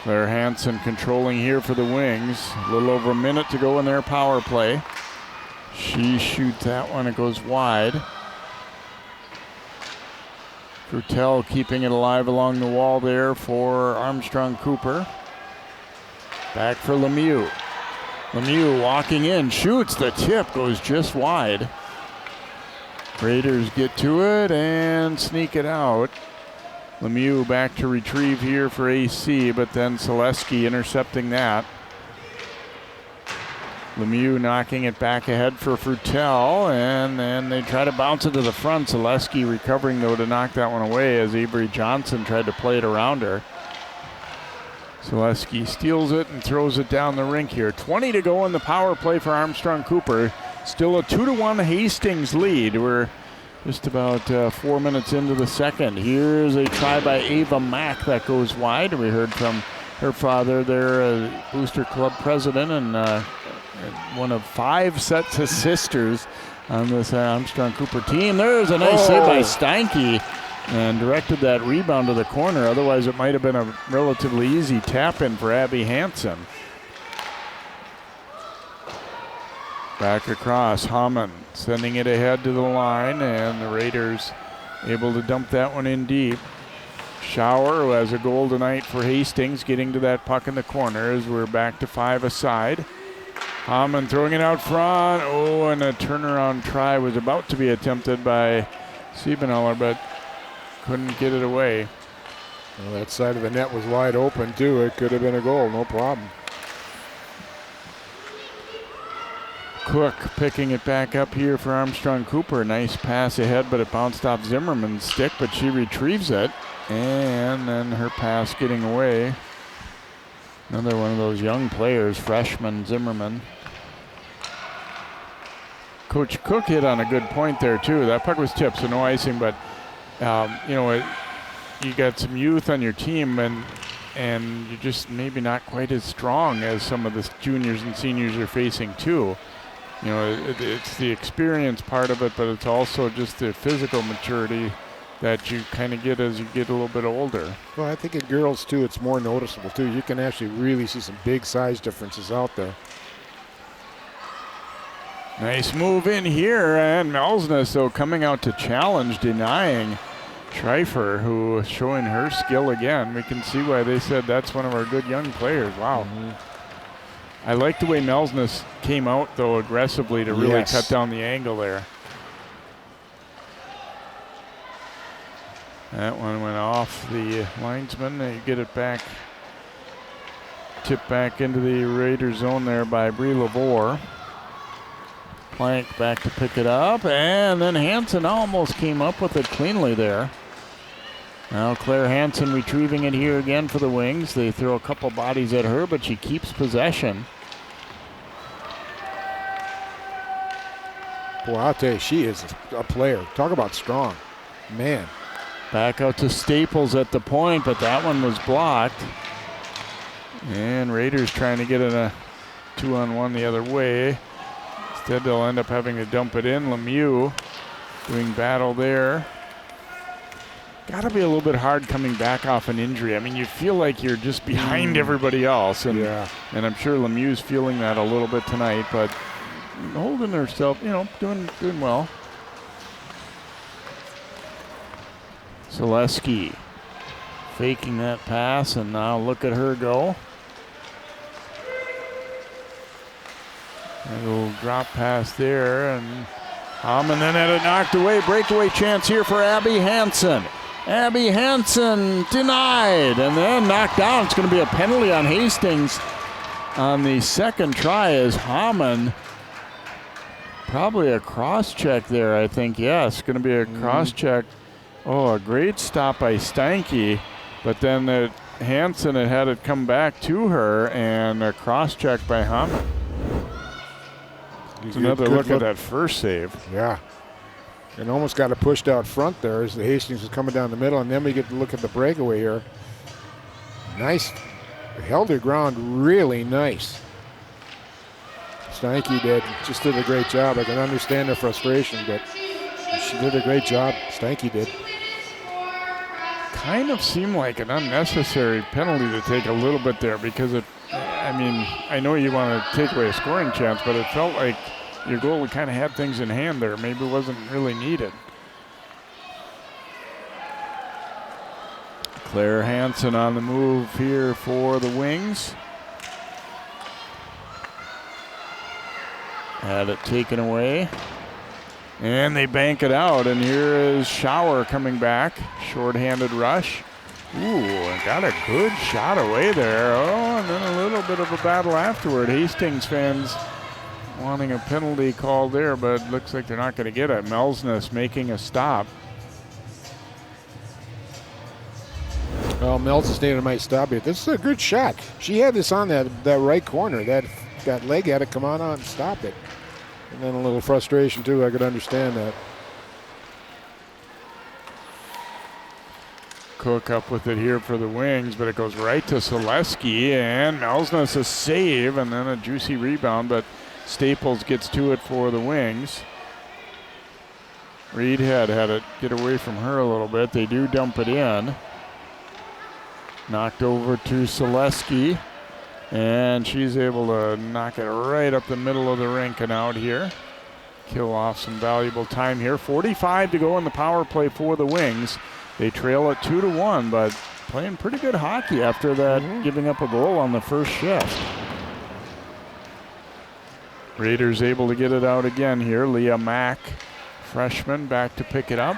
Claire Hansen controlling here for the Wings. A little over a minute to go in their power play. She shoots that one. It goes wide. Frutel keeping it alive along the wall there for Armstrong-Cooper. Back for Lemieux. Lemieux walking in, shoots. The tip goes just wide. Raiders get to it and sneak it out. Lemieux back to retrieve here for AC, but then Selesky intercepting that. Lemieux knocking it back ahead for Frutel, and then they try to bounce it to the front. Selesky recovering though to knock that one away as Avery Johnson tried to play it around her. Selesky steals it and throws it down the rink here. 20 to go in the power play for Armstrong-Cooper. Still a 2-1 Hastings lead. We're just about 4 minutes into the second. Here's a try by Ava Mack that goes wide. We heard from her father there, a Booster Club president, and one of 5 sets of sisters on this Armstrong-Cooper team. There's a nice save by Steinke and directed that rebound to the corner. Otherwise, it might have been a relatively easy tap-in for Abby Hansen. Back across, Hammond sending it ahead to the line, and the Raiders able to dump that one in deep. Schauer, who has a goal tonight for Hastings, getting to that puck in the corner as we're back to 5 aside. Hammond throwing it out front. Oh, and a turnaround try was about to be attempted by Siebenaller, but couldn't get it away. Well, that side of the net was wide open, too. It could have been a goal, no problem. Cook picking it back up here for Armstrong-Cooper. Nice pass ahead, but it bounced off Zimmerman's stick, but she retrieves it. And then her pass getting away. Another one of those young players, freshman Zimmerman. Coach Cook hit on a good point there, too. That puck was tipped, so no icing, but, you got some youth on your team, and you're just maybe not quite as strong as some of the juniors and seniors you're facing, too. It's the experience part of it, but it's also just the physical maturity that you kind of get as you get a little bit older. Well, I think in girls, too, it's more noticeable, too. You can actually really see some big size differences out there. Nice move in here, and Melsness, though, coming out to challenge, denying Schreifer, who is showing her skill again. We can see why they said that's one of our good young players. Wow. I like the way Melsness came out, though, aggressively to really cut down the angle there. That one went off the linesman. They get it back, tipped back into the Raider zone there by Brie Lavore. Plank back to pick it up, and then Hansen almost came up with it cleanly there. Now Claire Hansen retrieving it here again for the Wings. They throw a couple bodies at her, but she keeps possession. Boy, I'll tell you, she is a player. Talk about strong. Man. Back out to Staples at the point, but that one was blocked. And Raiders trying to get in a 2-on-1 the other way. Instead, they'll end up having to dump it in. Lemieux doing battle there. Got to be a little bit hard coming back off an injury. I mean, you feel like you're just behind everybody else. And, and I'm sure Lemieux's feeling that a little bit tonight, but holding herself, doing well. Zaleski faking that pass, and now look at her go. A little drop pass there, and Hammond then had it knocked away. Breakaway chance here for Abby Hansen. Abby Hansen denied, and then knocked down. It's going to be a penalty on Hastings on the second try as Hammond. Probably a cross-check there, I think. Yes, going to be a cross-check. Oh, a great stop by Steinke, but then Hansen had it come back to her, and a cross-check by Hammond. It's another look at that first save. Yeah. And almost got it pushed out front there as the Hastings was coming down the middle, and then we get to look at the breakaway here. Nice. Held her ground really nice. Steinke just did a great job. I can understand the frustration, but she did a great job. Steinke did. Kind of seemed like an unnecessary penalty to take a little bit there because I know you want to take away a scoring chance, but it felt like your goalie kind of had things in hand there. Maybe it wasn't really needed. Claire Hansen on the move here for the Wings. Had it taken away. And they bank it out, and here is Schauer coming back. Short-handed rush. Ooh, got a good shot away there. Oh, and then a little bit of a battle afterward. Hastings fans wanting a penalty call there, but it looks like they're not going to get it. Melsness making a stop. Well, Melsness might stop it. This is a good shot. She had this on that right corner. That leg had to come on and stop it. And then a little frustration, too. I could understand that. Cook up with it here for the Wings, but it goes right to Selesky, and Melsness a save, and then a juicy rebound, but Staples gets to it for the Wings. Reed had it get away from her a little bit. They do dump it in. Knocked over to Selesky, and she's able to knock it right up the middle of the rink and out here. Kill off some valuable time here. 45 to go in the power play for the Wings. They trail it 2-1, but playing pretty good hockey after that, giving up a goal on the first shift. Raiders able to get it out again here. Leah Mack, freshman, back to pick it up.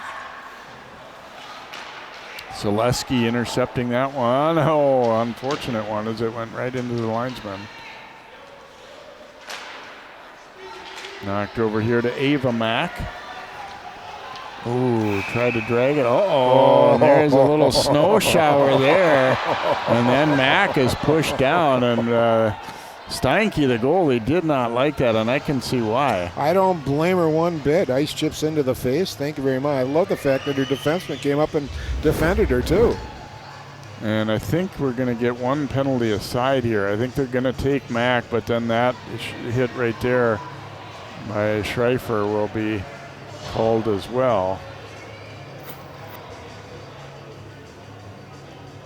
Selesky intercepting that one. Oh, unfortunate one as it went right into the linesman. Knocked over here to Ava Mack. Ooh, tried to drag it. Uh-oh, there's a little snow shower there. And then Mack is pushed down, and Steinke, the goalie, did not like that, and I can see why. I don't blame her one bit. Ice chips into the face. Thank you very much. I love the fact that her defenseman came up and defended her, too. And I think we're going to get one penalty aside here. I think they're going to take Mack, but then that hit right there by Schreifer will be called as well.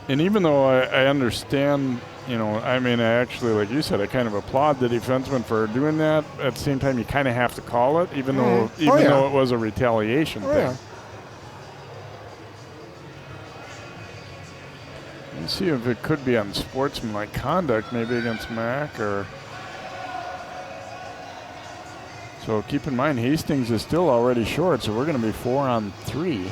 And even though I understand, you know, I mean, I actually, like you said, I kind of applaud the defenseman for doing that. At the same time, you kind of have to call it, even though it was a retaliation thing. Yeah. Let's see if it could be unsportsmanlike conduct, maybe against Mack or. So keep in mind, Hastings is still already short, so we're going to be 4-on-3.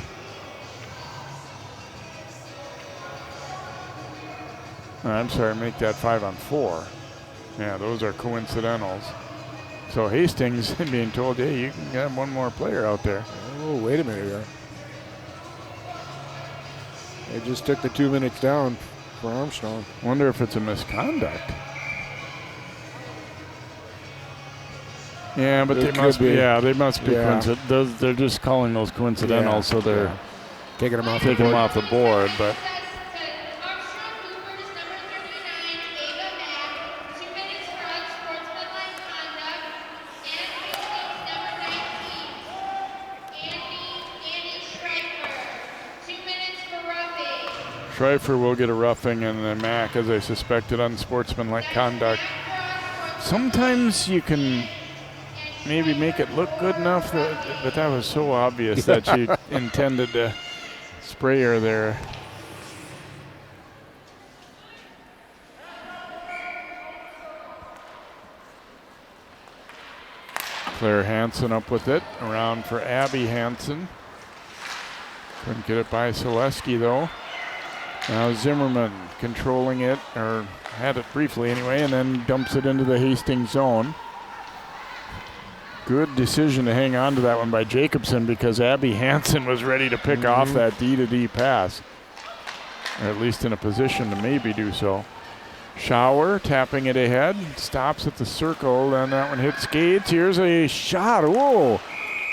I'm sorry, make that 5-on-4. Yeah, those are coincidentals. So Hastings being told, hey, you can have one more player out there. Oh, wait a minute here. They just took the 2 minutes down for Armstrong. Wonder if it's a misconduct. Yeah, but they must be. Yeah, they must be. They're just calling those coincidental, so they're taking them off the board. But Armstrong-Cooper is number 39, Ava Mack, 2 minutes for unsportsmanlike conduct. And Hastings, number 19, Andy Schreifer, 2 minutes for roughing. Schreifer will get a roughing, and then Mack, as I suspected, unsportsmanlike conduct. Sometimes you can maybe make it look good enough, but that was so obvious that she intended to spray her there. Claire Hansen up with it, around for Abby Hansen. Couldn't get it by Selesky though. Now Zimmerman controlling it, or had it briefly anyway, and then dumps it into the Hastings zone. Good decision to hang on to that one by Jacobson, because Abby Hansen was ready to pick off that D-to-D pass. Or at least in a position to maybe do so. Schauer tapping it ahead, stops at the circle, and that one hits skates. Here's a shot, whoa!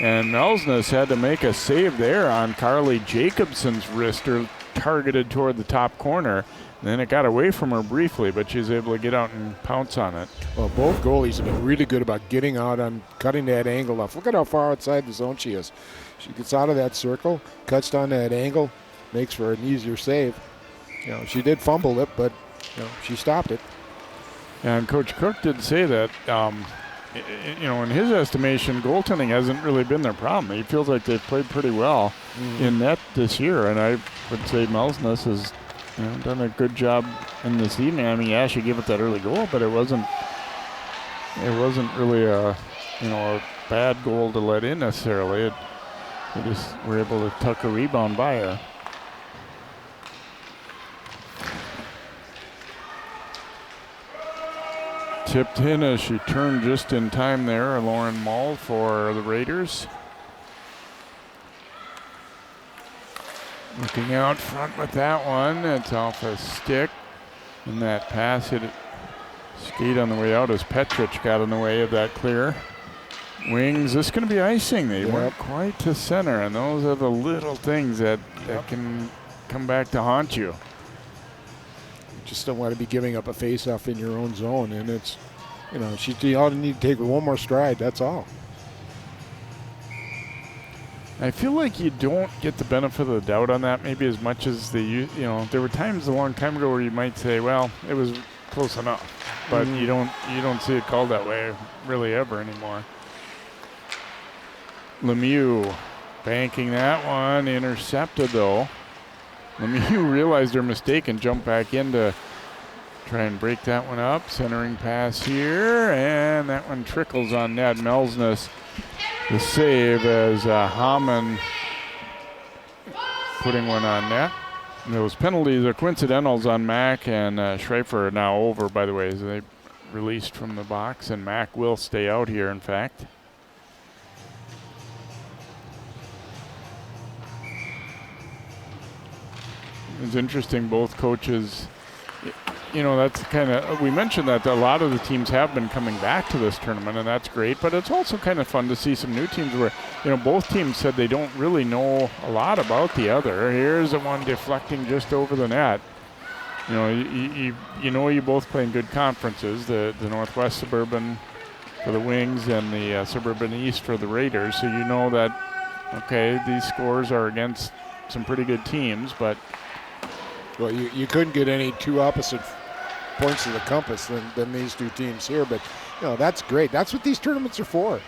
And Melsness had to make a save there on Carly Jacobson's wrister, targeted toward the top corner. And then it got away from her briefly, but she was able to get out and pounce on it. Well, both goalies have been really good about getting out on cutting that angle off. Look at how far outside the zone she is. She gets out of that circle, cuts down that angle, makes for an easier save. You know, she did fumble it, but she stopped it. And Coach Cook did say that, you know, in his estimation, goaltending hasn't really been their problem. He feels like they've played pretty well in net this year, and I would say Melsness has done a good job in this evening. I mean, yeah, she gave it that early goal, but it wasn't really a bad goal to let in necessarily. They just were able to tuck a rebound by her. Tipped in as she turned just in time there, Lauren Mull for the Raiders. Looking out front with that one. It's off a stick. And that pass hit it. Skate on the way out as Petrich got in the way of that clear. Wings, this is going to be icing. They weren't quite to center, and those are the little things that can come back to haunt you. You just don't want to be giving up a face-off in your own zone, and it's, you all need to take one more stride. That's all. I feel like you don't get the benefit of the doubt on that maybe as much as there were times a long time ago where you might say, well, it was close enough, but you don't see it called that way really ever anymore. Lemieux banking that one, intercepted though. Lemieux realized their mistake and jumped back in to try and break that one up. Centering pass here, and that one trickles on net. Melsness the save as Hamann putting one on net. And those penalties are coincidentals on Mack, and Schreifer are now over, by the way, as they released from the box, and Mack will stay out here, in fact. It's interesting, both coaches, that's kind of, we mentioned that a lot of the teams have been coming back to this tournament, and that's great, but it's also kind of fun to see some new teams where, both teams said they don't really know a lot about the other. Here's the one deflecting just over the net. You both play in good conferences, the Northwest Suburban for the Wings and the Suburban East for the Raiders, so you know that, okay, these scores are against some pretty good teams, but well, you couldn't get any two opposite points of the compass than these two teams here, but that's great. That's what these tournaments are for.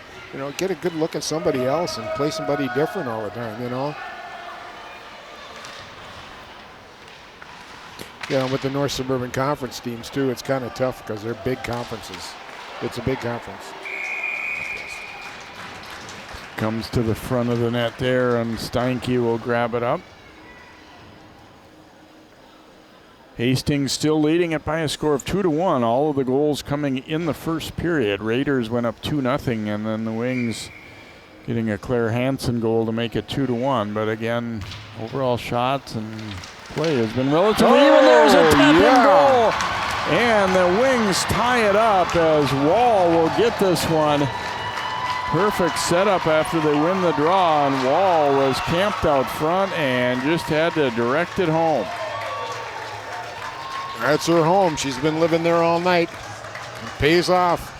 Get a good look at somebody else and play somebody different all the time. With the North Suburban Conference teams too, it's kind of tough because they're big conferences. It's a big conference. Comes to the front of the net there, and Steinke will grab it up. Hastings still leading it by a score of 2-1. All of the goals coming in the first period. Raiders went up 2-0, and then the Wings getting a Claire Hansen goal to make it 2-1. But again, overall shots and play has been relatively even. There's a tap-in goal, and the Wings tie it up as Wall will get this one. Perfect setup after they win the draw, and Wall was camped out front and just had to direct it home. That's her home. She's been living there all night. It pays off.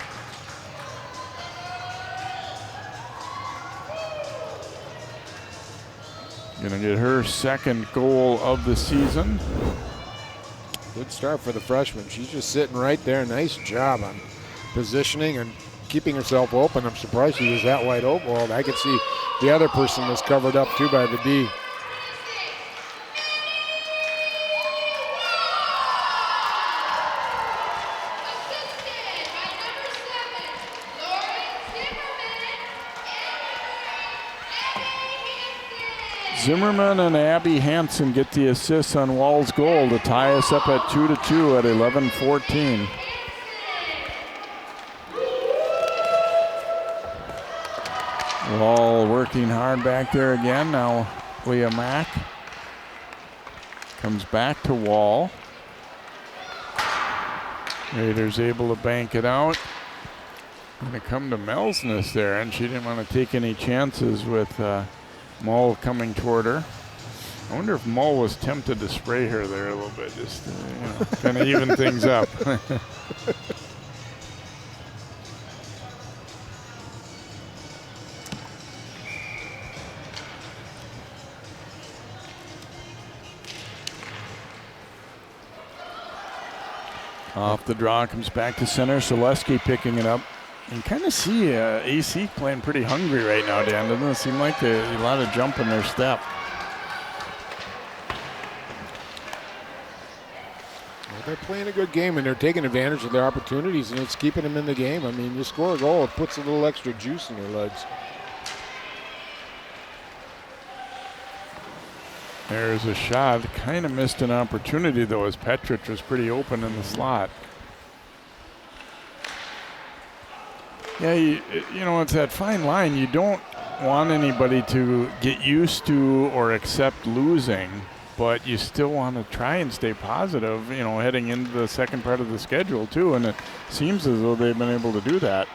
Gonna get her second goal of the season. Good start for the freshman. She's just sitting right there. Nice job on positioning and keeping herself open. I'm surprised she was that wide open. Well, I could see the other person was covered up too by the D. Zimmerman and Abby Hansen get the assists on Wall's goal to tie us up at 2-2 at 11:14. Wall working hard back there again. Now Leah Mack comes back to Wall. Raiders able to bank it out. Going to come to Melsness there, and she didn't want to take any chances with Mull coming toward her. I wonder if Mull was tempted to spray her there a little bit, just to, kind of even things up. Off the draw, comes back to center. Selesky picking it up. You kind of see AC playing pretty hungry right now, Dan. Doesn't it seem like a lot of jump in their step? Well, they're playing a good game, and they're taking advantage of their opportunities, and it's keeping them in the game. I mean, you score a goal, it puts a little extra juice in your legs. There's a shot. Kind of missed an opportunity, though, as Petrich was pretty open in the slot. Yeah, you know, it's that fine line. You don't want anybody to get used to or accept losing, but you still want to try and stay positive, heading into the second part of the schedule, too. And it seems as though they've been able to do that.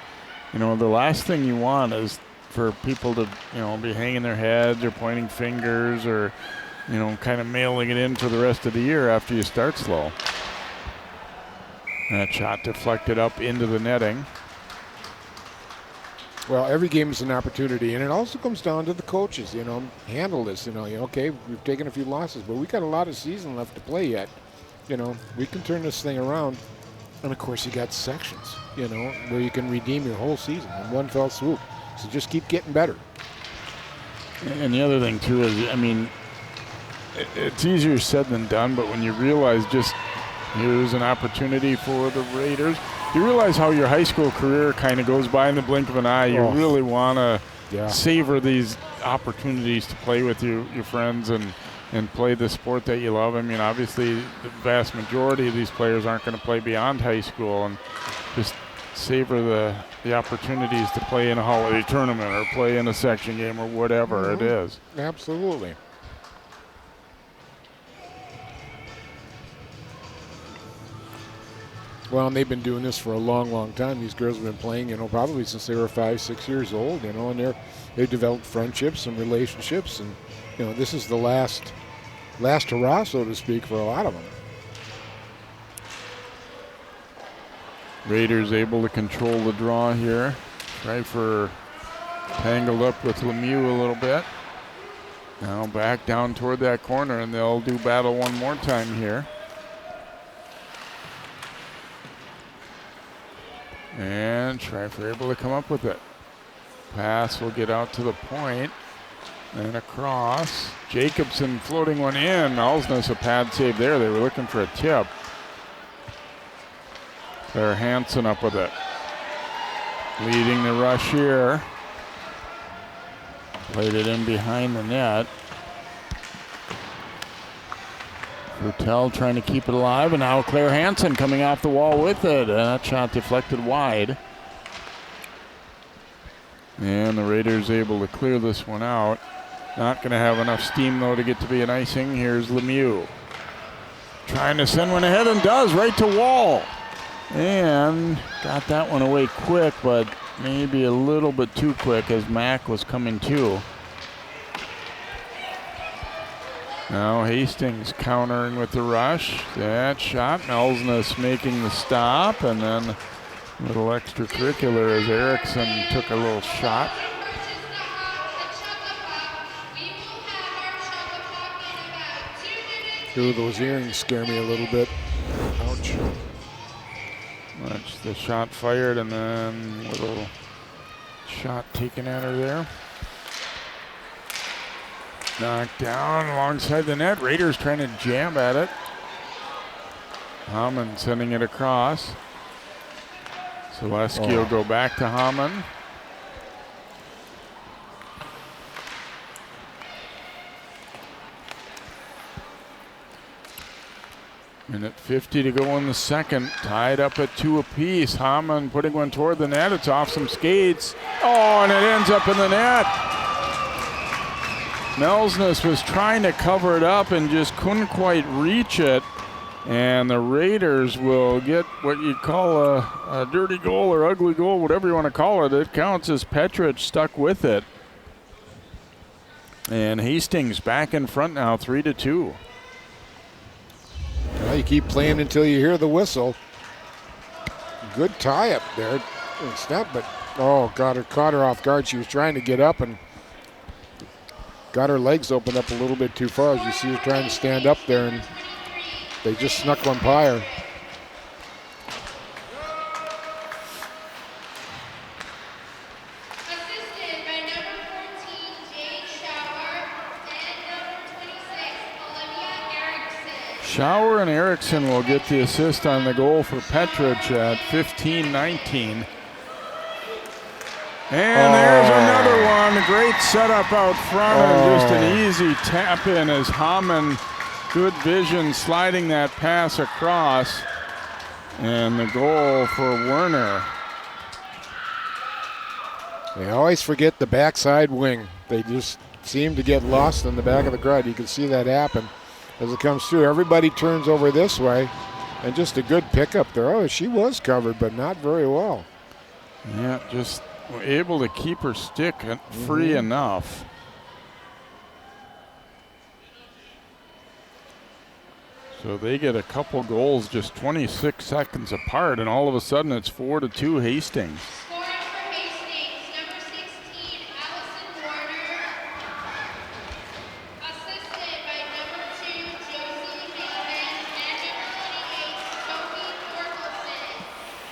The last thing you want is for people to, be hanging their heads or pointing fingers or, you know, kind of mailing it in for the rest of the year after you start slow. That shot deflected up into the netting. Well, every game is an opportunity, and it also comes down to the coaches, you know, handle this, you know, okay, we've taken a few losses, but we got a lot of season left to play yet. You know, we can turn this thing around. And of course, you got sections, you know, where you can redeem your whole season in one fell swoop. So just keep getting better. And the other thing, too, is, I mean, it's easier said than done, but when you realize just here's an opportunity for the Raiders, you realize how your high school career kind of goes by in the blink of an eye. You really want to savor these opportunities to play with your friends and play the sport that you love. I mean, obviously, the vast majority of these players aren't going to play beyond high school, and just savor the opportunities to play in a holiday tournament or play in a section game or whatever it is. Absolutely. Well, and they've been doing this for a long, long time. These girls have been playing, you know, probably since they were 5, 6 years old, you know, and they've developed friendships and relationships, and, you know, this is the last hurrah, so to speak, for a lot of them. Raiders able to control the draw here. Pfeiffer tangled up with Lemieux a little bit. Now back down toward that corner, and they'll do battle one more time here. And Schreifer able to come up with it. Pass will get out to the point. And across. Jacobson floating one in. Alsness a pad save there. They were looking for a tip. Claire Hansen up with it. Leading the rush here. Played it in behind the net. Rutel trying to keep it alive, and now Claire Hansen coming off the wall with it. That shot deflected wide. And the Raiders able to clear this one out. Not going to have enough steam, though, to get to be an icing. Here's Lemieux. Trying to send one ahead, and does, right to wall. And got that one away quick, but maybe a little bit too quick as Mack was coming to. Now Hastings countering with the rush. That shot, Elsness making the stop, and then a little extracurricular as Erickson took a little shot. Ooh, those earrings scare me a little bit. Ouch. Watch the shot fired, and then a little shot taken at her there. Knocked down alongside the net. Raiders trying to jam at it. Hamann sending it across. Zaleski will go back to Hamann. Minute 50 to go in the second. Tied up at 2 apiece. Hamann putting one toward the net. It's off some skates. Oh, and it ends up in the net. Melsness was trying to cover it up and just couldn't quite reach it. And the Raiders will get what you call a dirty goal or ugly goal, whatever you want to call it. It counts as Petrich stuck with it. And Hastings back in front now, 3-2. Well, you keep playing until you hear the whistle. Good tie up there. Step, but caught her off guard. She was trying to get up and got her legs opened up a little bit too far. As you see her trying to stand up there, and they just snuck one by her. Assisted by number 14, Jade Schauer, and number 26, Olivia Erickson. Schauer and Erickson will get the assist on the goal for Petrich at 15-19. And there's another one. Great setup out front and just an easy tap in as Hamann, good vision, sliding that pass across. And the goal for Werner. They always forget the backside wing. They just seem to get lost in the back of the crowd. You can see that happen as it comes through. Everybody turns over this way, and just a good pickup there. Oh, she was covered, but not very well. Yeah, just able to keep her stick free enough. So they get a couple goals just 26 seconds apart, and all of a sudden it's 4-2 Hastings. Scoring for Hastings, number 16, Allison Warner. Assisted by number 2, Josie Maven, and number 28, Sophie Thorkelson.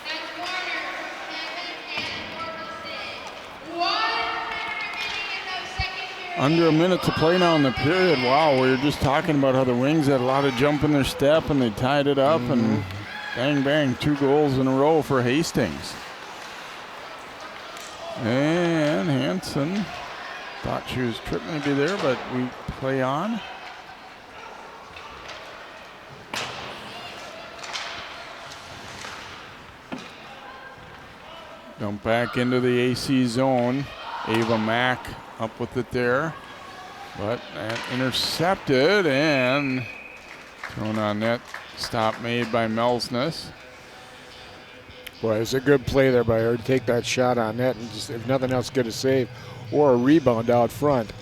That's Warner, Maven, and Thorkelson. 1 minute remaining in the second period. Under a minute to play now in the period. Wow, we were just talking about how the Wings had a lot of jump in their step, and they tied it up, and bang, bang, 2 goals in a row for Hastings. And Hansen thought she was tripping to be there, but we play on. Dump back into the AC zone. Ava Mack up with it there. But that intercepted and thrown on net. Stop made by Melsness. Boy, it's a good play there by her to take that shot on net and just, if nothing else, get a save or a rebound out front.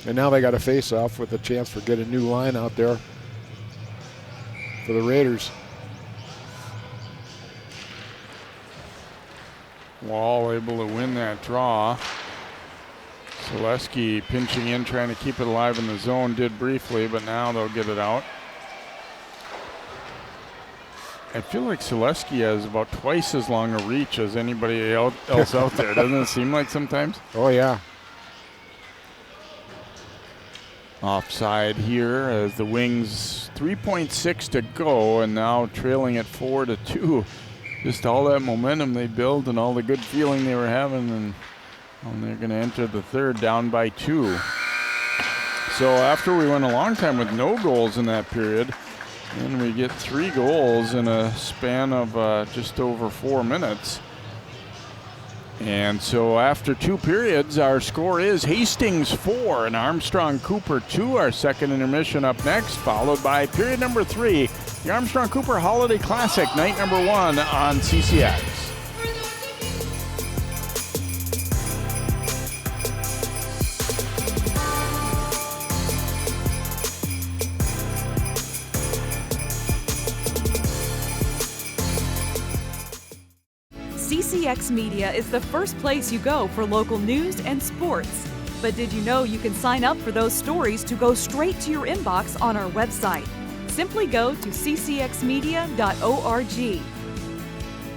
And now they got a face-off with a chance for get a new line out there for the Raiders. Wall able to win that draw. Selesky pinching in, trying to keep it alive in the zone. Did briefly, but now they'll get it out. I feel like Selesky has about twice as long a reach as anybody else out there. Doesn't it seem like sometimes? Oh, yeah. Offside here as the Wings 3.6 to go, and now trailing at 4-2. Just all that momentum they built and all the good feeling they were having, and they're going to enter the third down by 2. So after we went a long time with no goals in that period, and we get 3 goals in a span of just over 4 minutes. And so after 2 periods, our score is Hastings 4 and Armstrong-Cooper 2. Our second intermission up next, followed by period number 3, the Armstrong-Cooper Holiday Classic, night number 1 on CCX. CCX Media is the first place you go for local news and sports. But did you know you can sign up for those stories to go straight to your inbox on our website? Simply go to ccxmedia.org.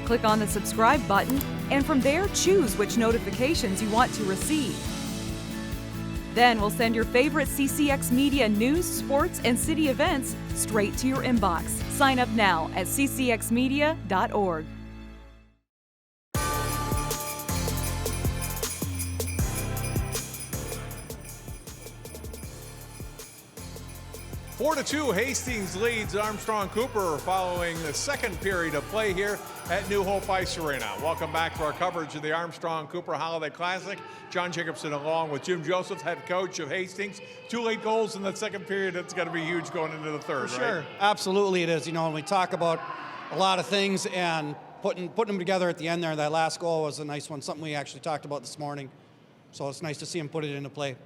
Click on the subscribe button, and from there choose which notifications you want to receive. Then we'll send your favorite CCX Media news, sports, and city events straight to your inbox. Sign up now at ccxmedia.org. 4-2, Hastings leads Armstrong-Cooper following the second period of play here at New Hope Ice Arena. Welcome back to our coverage of the Armstrong-Cooper Holiday Classic. John Jacobson along with Jim Joseph, head coach of Hastings. 2 late goals in the second period. It's going to be huge going into the third, For sure. right? Absolutely it is. You know, when we talk about a lot of things and putting them together at the end there, that last goal was a nice one, something we actually talked about this morning. So it's nice to see him put it into play.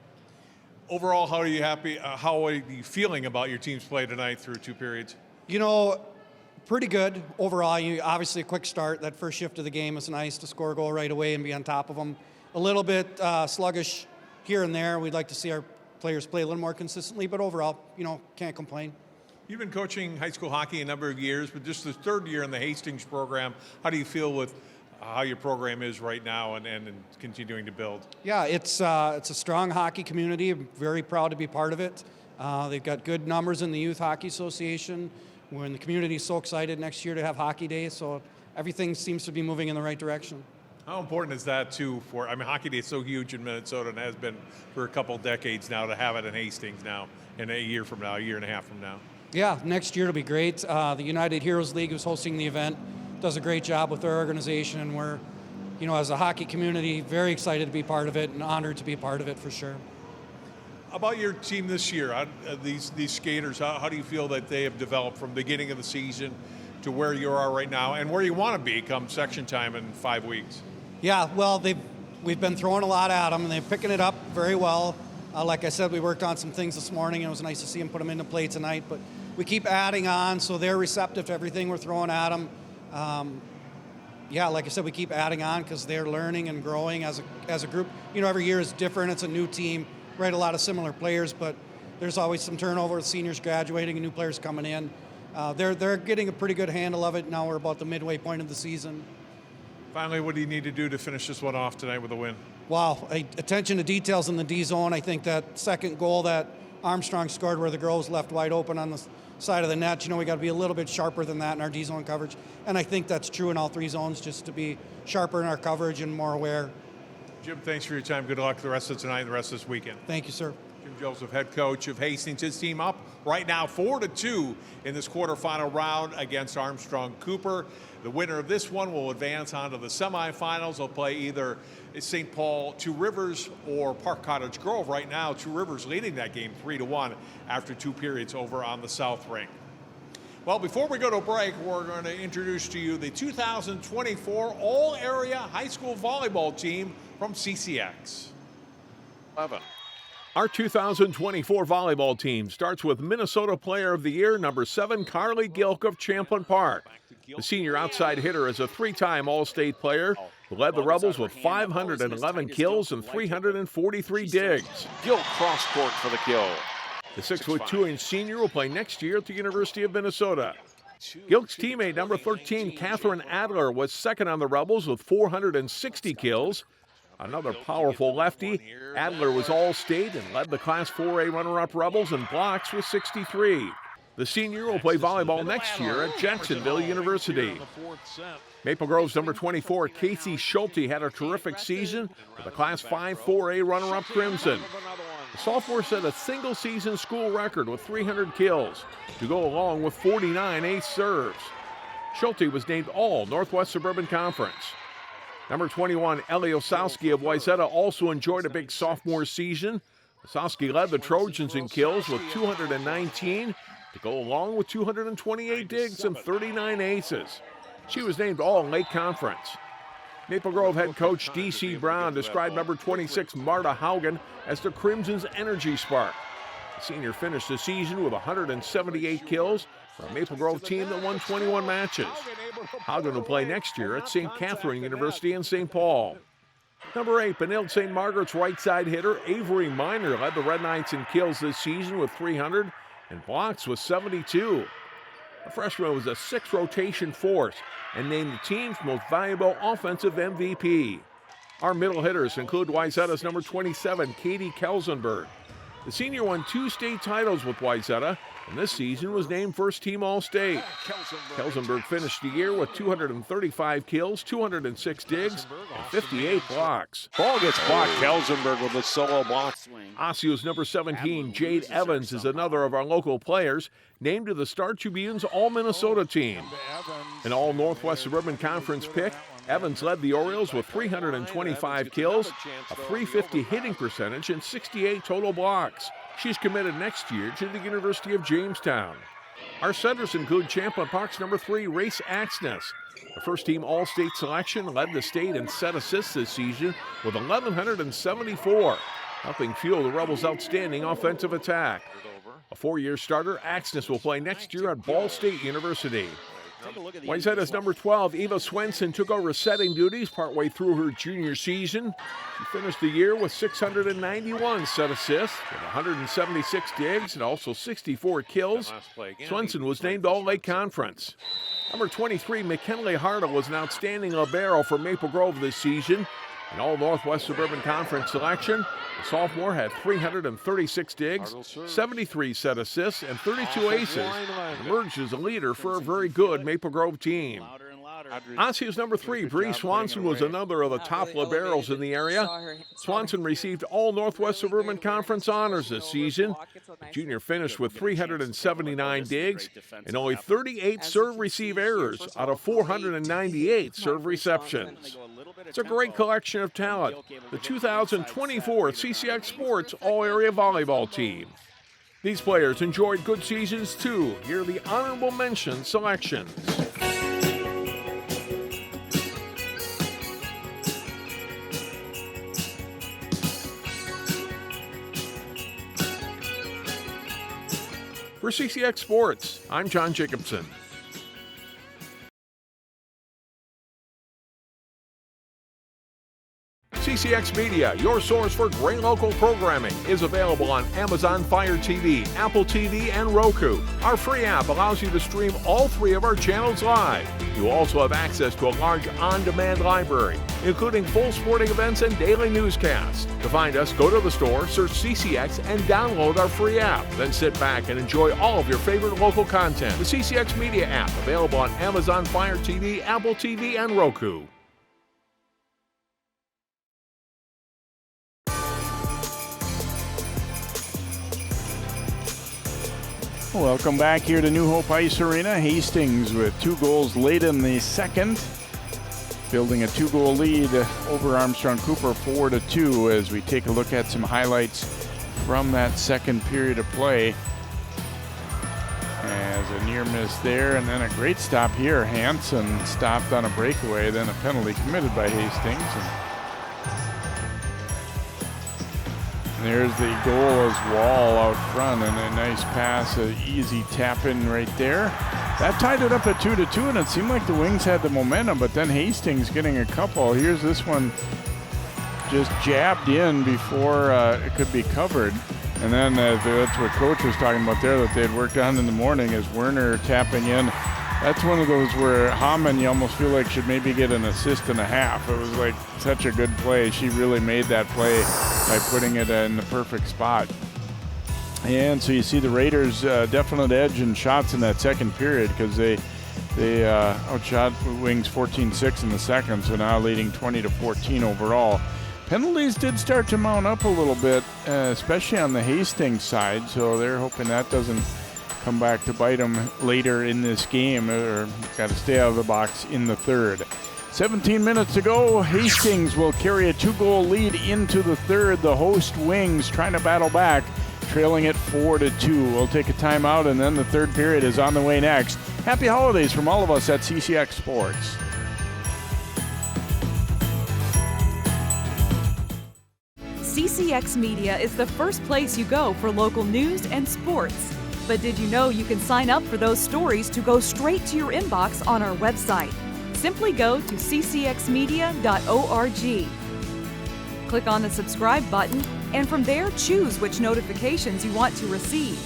Overall, how are you happy? How are you feeling about your team's play tonight through 2 periods? You know, pretty good overall. Obviously, a quick start. That first shift of the game was nice to score a goal right away and be on top of them. A little bit sluggish here and there. We'd like to see our players play a little more consistently, but overall, you know, can't complain. You've been coaching high school hockey a number of years, but just the third year in the Hastings program. How do you feel with how your program is right now and continuing to build? Yeah, it's a strong hockey community. I'm very proud to be part of it. They've got good numbers in the Youth Hockey Association. When the community is so excited next year to have Hockey Day, so everything seems to be moving in the right direction. How important is that, too, Hockey Day is so huge in Minnesota and has been for a couple decades now, to have it in Hastings now in a year from now, a year and a half from now? Yeah, next year it'll be great. The United Heroes League, who's hosting the event, does a great job with their organization, and we're, you know, as a hockey community, very excited to be part of it and honored to be part of it for sure. About your team this year, these skaters, how do you feel that they have developed from the beginning of the season to where you are right now and where you want to be come section time in 5 weeks? Yeah, well, we've been throwing a lot at them, and they're picking it up very well. Like I said, we worked on some things this morning, and it was nice to see them put them into play tonight. But we keep adding on, so they're receptive to everything we're throwing at them. Yeah, like I said, we keep adding on because they're learning and growing as a group. You know, every year is different. It's a new team, right? A lot of similar players, but there's always some turnover with seniors graduating and new players coming in. They're getting a pretty good handle of it. Now we're about the midway point of the season. Finally, what do you need to do to finish this one off tonight with a win? Wow, attention to details in the D zone. I think that second goal that Armstrong scored where the girl was left wide open on the side of the net, you know, we got to be a little bit sharper than that in our D zone coverage. And I think that's true in all three zones, just to be sharper in our coverage and more aware. Jim, thanks for your time. Good luck the rest of tonight and the rest of this weekend. Thank you, sir. Jim Joseph, head coach of Hastings. His team up right now 4-2 in this quarterfinal round against Armstrong-Cooper. The winner of this one will advance on to the semifinals. They'll play either St. Paul, Two Rivers, or Park Cottage Grove. Right now, Two Rivers leading that game 3-1 after 2 periods over on the South Ring. Well, before we go to break, we're going to introduce to you the 2024 All-Area High School Volleyball team from CCX. 11. Our 2024 volleyball team starts with Minnesota Player of the Year, number 7, Carly Gilk of Champlin Park. The senior outside hitter is a 3-time All-State player who led the Rebels with 511 kills and 343 digs. Gilk cross court for the kill. The 6'2" senior will play next year at the University of Minnesota. Gilk's teammate, number 13, Catherine Adler, was second on the Rebels with 460 kills. Another powerful lefty, Adler was All-State and led the Class 4A runner-up Rebels in blocks with 63. The senior will play volleyball next year at Jacksonville University. Maple Grove's number 24, Casey Schulte, had a terrific season with a Class 5 4A runner-up Crimson. The sophomore set a single-season school record with 300 kills to go along with 49 ace serves. Schulte was named All Northwest Suburban Conference. Number 21, Ellie Osowski of Wayzata, also enjoyed a big sophomore season. Osowski led the Trojans in kills with 219 to go along with 228 digs and 39 aces. She was named All Lake Conference. Maple Grove head coach D.C. Brown described number 26, Marta Haugen, as the Crimson's energy spark. The senior finished the season with 178 kills for a Maple Grove team that won 21 matches. Haugen will play next year at St. Catherine University in St. Paul. Number 8, Benilde St. Margaret's right side hitter Avery Miner led the Red Knights in kills this season with 300 and blocks with 72. The freshman was a 6th rotation force and named the team's most valuable offensive MVP. Our middle hitters include Wayzata's number 27, Katie Kelsenberg. The senior won 2 state titles with Wayzata, and this season was named First Team All-State. Kelsenberg finished the year with 235 kills, 206 digs, and 58 blocks. Ball gets blocked. Kelsenberg with a solo block. Osseo's number 17, Jade Evans, is another of our local players, named to the Star Tribune's All-Minnesota team. An All-Northwest Suburban Conference pick, Evans led the Orioles with 325 kills, a .350 hitting percentage, and 68 total blocks. She's committed next year to the University of Jamestown. Our centers include Champlin Park's number 3, Race Axness. The first-team All-State selection led the state in set assists this season with 1,174, helping fuel the Rebels' outstanding offensive attack. A 4-year starter, Axness will play next year at Ball State University. Wayzata's number 12, Eva Swenson, took over setting duties partway through her junior season. She finished the year with 691 set assists, with 176 digs and also 64 kills. Swenson was named All-Lake Conference. Number 23, McKinley Hartle, was an outstanding libero for Maple Grove this season. An All-Northwest Suburban Conference selection, the sophomore had 336 digs, 73 set assists, and 32 aces, and emerged as a leader for a very good Maple Grove team. Osseo's number 3, Bree Swanson, was another of the top liberos in the area. Swanson received all Northwest Suburban Conference honors this season. The junior finished with 379 digs and only 38 serve-receive errors out of 498 serve receptions. It's a great collection of talent, the 2024 CCX Sports All-Area Volleyball team. These players enjoyed good seasons too. Here are the honorable mention selections. For CCX Sports, I'm John Jacobson. CCX Media, your source for great local programming, is available on Amazon Fire TV, Apple TV, and Roku. Our free app allows you to stream all 3 of our channels live. You also have access to a large on-demand library, including full sporting events and daily newscasts. To find us, go to the store, search CCX, and download our free app. Then sit back and enjoy all of your favorite local content. The CCX Media app, available on Amazon Fire TV, Apple TV, and Roku. Welcome back here to New Hope Ice Arena. Hastings with 2 goals late in the second, building a 2-goal lead over Armstrong-Cooper 4-2 as we take a look at some highlights from that second period of play. As a near miss there, and then a great stop here. Hansen stopped on a breakaway, then a penalty committed by Hastings. There's the goal as Wall out front, and a nice pass, an easy tap in right there. That tied it up at 2-2, and it seemed like the Wings had the momentum, but then Hastings getting a couple. Here's this one just jabbed in before it could be covered. And then that's what Coach was talking about there, that they had worked on in the morning, is Werner tapping in. That's one of those where Hamann, you almost feel like, should maybe get an assist and a half. It was like such a good play. She really made that play by putting it in the perfect spot. And so you see the Raiders definite edge in shots in that second period, because they outshot Wings 14-6 in the second, so now leading 20-14 overall. Penalties did start to mount up a little bit, especially on the Hastings side, so they're hoping that doesn't come back to bite them later in this game, or got to stay out of the box in the third. 17 minutes to go. Hastings will carry a 2-goal lead into the third. The host Wings trying to battle back, trailing it 4-2. We'll take a timeout, and then the third period is on the way next. Happy holidays from all of us at CCX Sports. CCX Media is the first place you go for local news and sports. But did you know you can sign up for those stories to go straight to your inbox on our website? Simply go to ccxmedia.org. Click on the subscribe button, and from there choose which notifications you want to receive.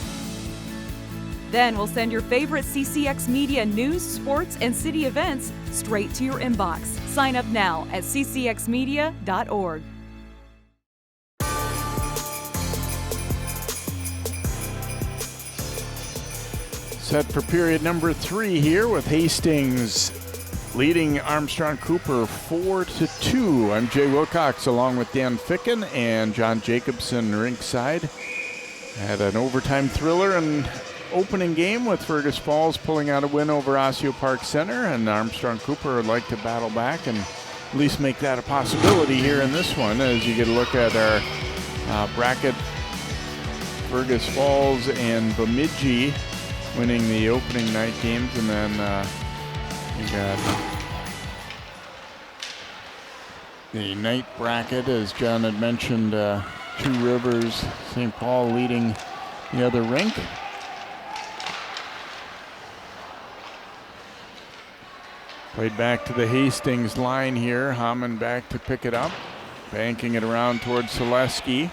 Then we'll send your favorite CCX Media news, sports, and city events straight to your inbox. Sign up now at ccxmedia.org. Set for period number 3 here with Hastings leading Armstrong-Cooper 4-2. I'm Jay Wilcox along with Dan Ficken and John Jacobson rinkside. Had an overtime thriller and opening game with Fergus Falls pulling out a win over Osseo Park Center, and Armstrong-Cooper would like to battle back and at least make that a possibility here in this one as you get a look at our bracket. Fergus Falls and Bemidji winning the opening night games, and then you got the night bracket, as John had mentioned, Two Rivers, St. Paul leading the other rink. Played back to the Hastings line here. Hamann back to pick it up, banking it around towards Selesky.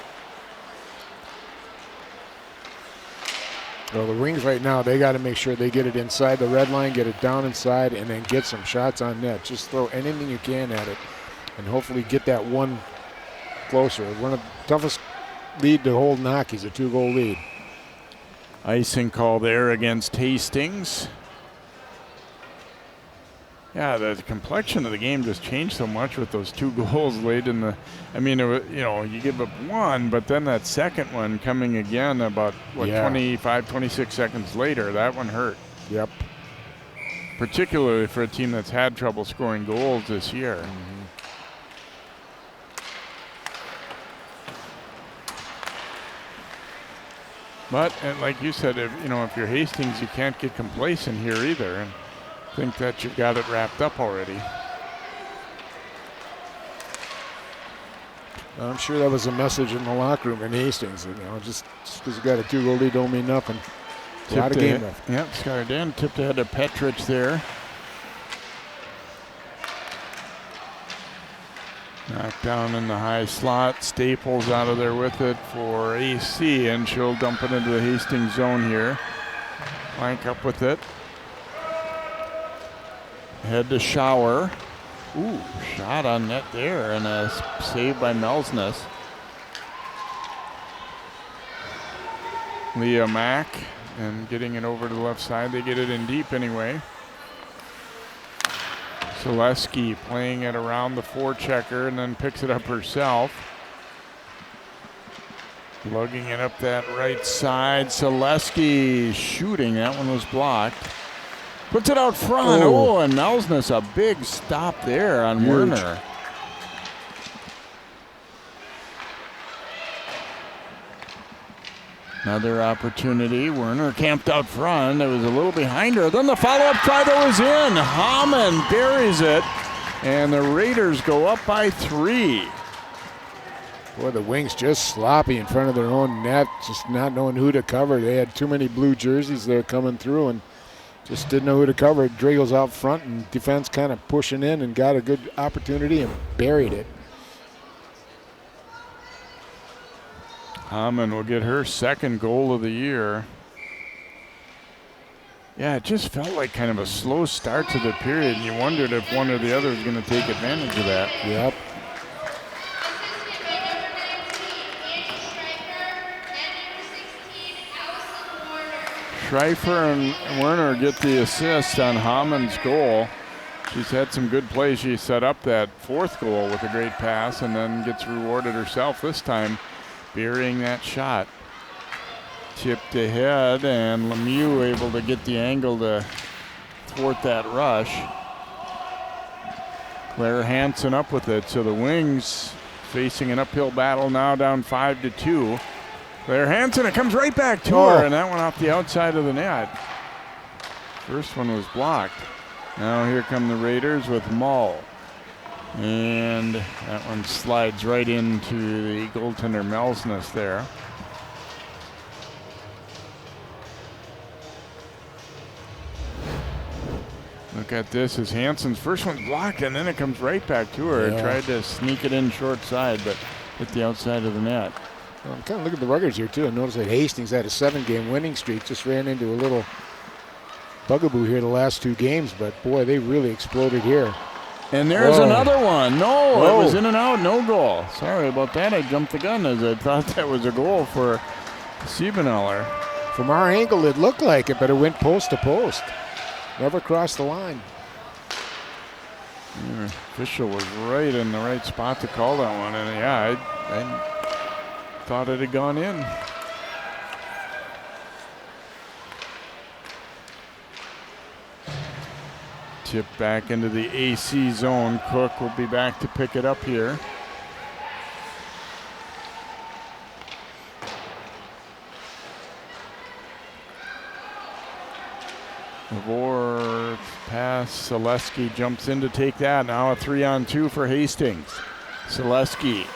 Well, the Wings right now, they got to make sure they get it inside the red line, get it down inside, and then get some shots on net. Just throw anything you can at it, and hopefully get that one closer. One of the toughest lead to hold in hockey is a 2-goal lead. Icing call there against Hastings. Yeah, the complexion of the game just changed so much with those 2 goals late in the. I mean, you give up one, but then that second one coming again about 25, 26 seconds later, that one hurt. Yep. Particularly for a team that's had trouble scoring goals this year. Mm-hmm. But like you said, if you're Hastings, you can't get complacent here either. And think that you've got it wrapped up already. I'm sure that was a message in the locker room in Hastings. Just because you got a 2-goal lead don't mean nothing. A lot of game left. Yep, Scardan tipped ahead to Petrich there. Knocked down in the high slot. Staples out of there with it for AC, and she'll dump it into the Hastings zone here. Flank up with it. Head to Shower. Ooh, shot on net there, and a save by Melsness. Leah Mack, and getting it over to the left side. They get it in deep anyway. Zaleski playing it around the forechecker and then picks it up herself. Lugging it up that right side. Zaleski shooting. That one was blocked. Puts it out front. Oh, and Melsness, a big stop there on Huge. Werner. Another opportunity. Werner camped out front. It was a little behind her. Then the follow-up try that was in. Hamann buries it. And the Raiders go up by 3. Boy, the Wings just sloppy in front of their own net, just not knowing who to cover. They had too many blue jerseys there coming through and just didn't know who to cover. Dragel's out front and defense kind of pushing in and got a good opportunity and buried it. Hamann will get her second goal of the year. Yeah, it just felt like kind of a slow start to the period, and you wondered if one or the other was going to take advantage of that. Yep. Schreifer and Werner get the assist on Hamann's goal. She's had some good plays. She set up that 4th goal with a great pass and then gets rewarded herself this time, burying that shot. Tipped ahead, and Lemieux able to get the angle to thwart that rush. Claire Hansen up with it, so the Wings facing an uphill battle now, down 5-2. Claire Hansen, it comes right back to her, and that one off the outside of the net. First one was blocked. Now here come the Raiders with Mull. And that one slides right into the goaltender Melsness there. Look at this, as Hansen's first one's blocked, and then it comes right back to her. Yeah. Tried to sneak it in short side, but hit the outside of the net. Well, I'm kind of looking at the records here, too. I noticed that Hastings had a 7-game winning streak. Just ran into a little bugaboo here the last 2 games, but boy, they really exploded here. And there's another one. No, it was in and out, no goal. Sorry about that. I jumped the gun as I thought that was a goal for Siebeneller. From our angle, it looked like it, but it went post to post. Never crossed the line. The official was right in the right spot to call that one. And yeah, I thought it had gone in. Tip back into the AC zone. Cook will be back to pick it up here. Lavore pass. Zaleski jumps in to take that. Now a 3-on-2 for Hastings. Zaleski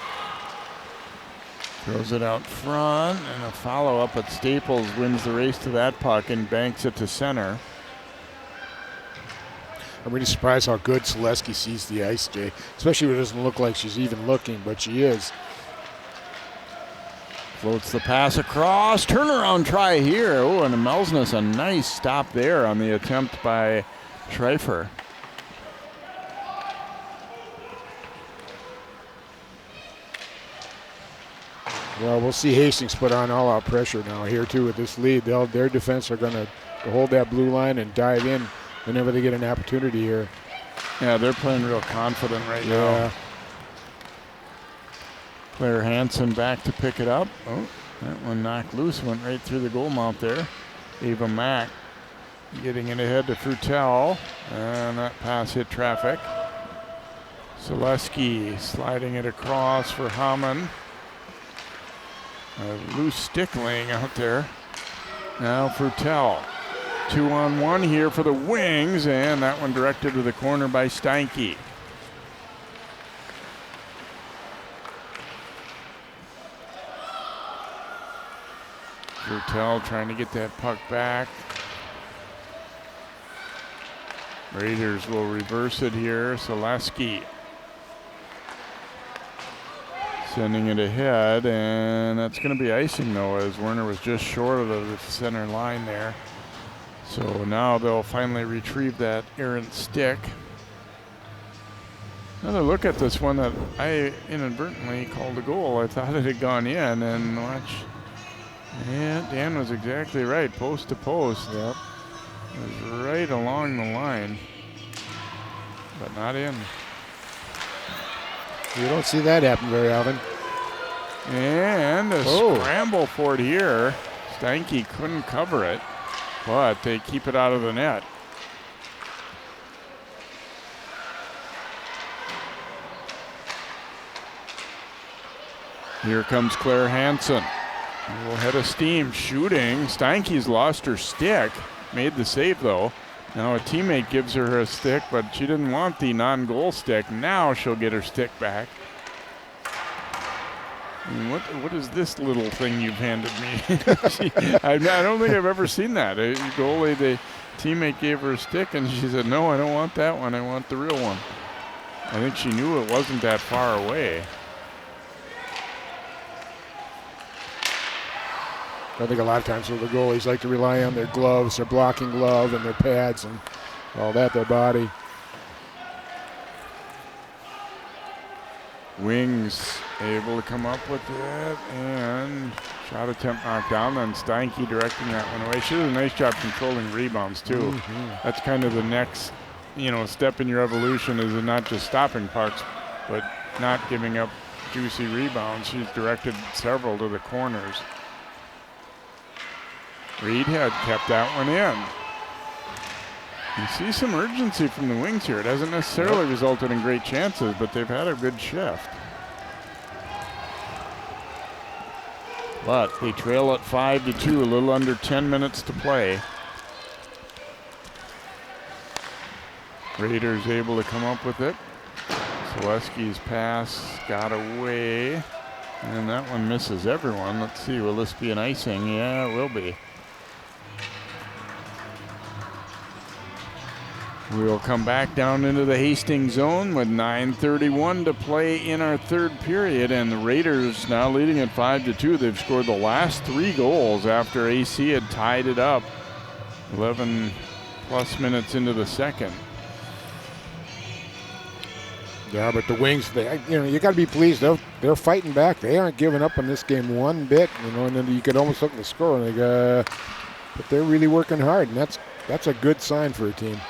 throws it out front, and a follow-up at Staples wins the race to that puck and banks it to center. I'm really surprised how good Zaleski sees the ice, Jay. Especially when it doesn't look like she's even looking, but she is. Floats the pass across. Turnaround try here. Oh, and Melsness, a nice stop there on the attempt by Schreifer. Well, we'll see Hastings put on all-out pressure now here, too, with this lead. Their defense are going to hold that blue line and dive in whenever they get an opportunity here. Yeah, they're playing real confident right now. Claire Hansen back to pick it up. Oh, that one knocked loose, went right through the goal mount there. Ava Mack getting it ahead to Frutel, and that pass hit traffic. Zaleski sliding it across for Hamann. A loose stick laying out there. Now Frutel. 2-on-1 here for the Wings, and that one directed to the corner by Steinke. Vertel trying to get that puck back. Raiders will reverse it here. Selesky sending it ahead, and that's going to be icing though, as Werner was just short of the center line there. So now they'll finally retrieve that errant stick. Another look at this one that I inadvertently called a goal. I thought it had gone in, and watch. Yeah, Dan was exactly right. Post to post. Yep. It was right along the line, but not in. You don't see that happen very often. And a scramble for it here. Steinke couldn't cover it, but they keep it out of the net. Here comes Claire Hansen. A little head of steam shooting. Steinke's lost her stick. Made the save though. Now a teammate gives her a stick, but she didn't want the non-goal stick. Now she'll get her stick back. And what is this little thing you've handed me? I don't think I've ever seen that. A goalie, the teammate gave her a stick and she said, no, I don't want that one. I want the real one. I think she knew it wasn't that far away. I think a lot of times the goalies like to rely on their gloves, their blocking glove, and their pads, and all that, their body. Wings able to come up with it, and shot attempt knocked down, then Steinke directing that one away. She did a nice job controlling rebounds too. Mm-hmm. That's kind of the next, step in your evolution, is not just stopping pucks, but not giving up juicy rebounds. She's directed several to the corners. Reed had kept that one in. You see some urgency from the Wings here. It hasn't necessarily resulted in great chances, but they've had a good shift. But they trail at 5-2, a little under 10 minutes to play. Raiders able to come up with it. Selesky's pass got away, and that one misses everyone. Let's see, will this be an icing? Yeah, it will be. We'll come back down into the Hastings zone with 9:31 to play in our third period, and the Raiders now leading at 5-2. They've scored the last 3 goals after AC had tied it up 11 plus minutes into the second. Yeah, but the Wings, you got to be pleased. They're fighting back. They aren't giving up on this game one bit. And then you could almost look at the score and but they're really working hard, and that's a good sign for a team.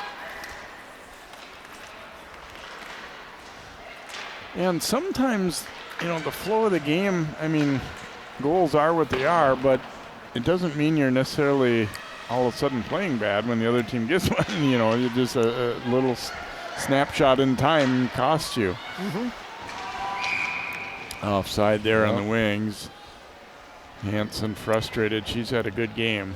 And sometimes, the flow of the game, goals are what they are, but it doesn't mean you're necessarily all of a sudden playing bad when the other team gets one. You're just a little snapshot in time costs you. Mm-hmm. Offside there on the Wings. Hansen frustrated. She's had a good game.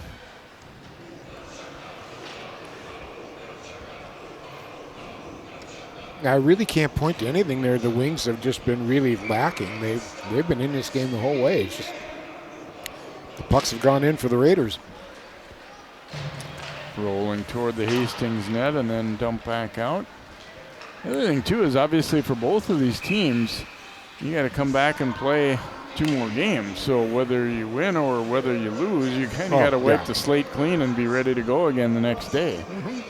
I really can't point to anything there. The Wings have just been really lacking. They've been in this game the whole way. It's just the pucks have gone in for the Raiders. Rolling toward the Hastings net and then dump back out. The other thing too is obviously for both of these teams, you got to come back and play 2 more games. So whether you win or whether you lose, you kind of got to wipe the slate clean and be ready to go again the next day. Mm-hmm.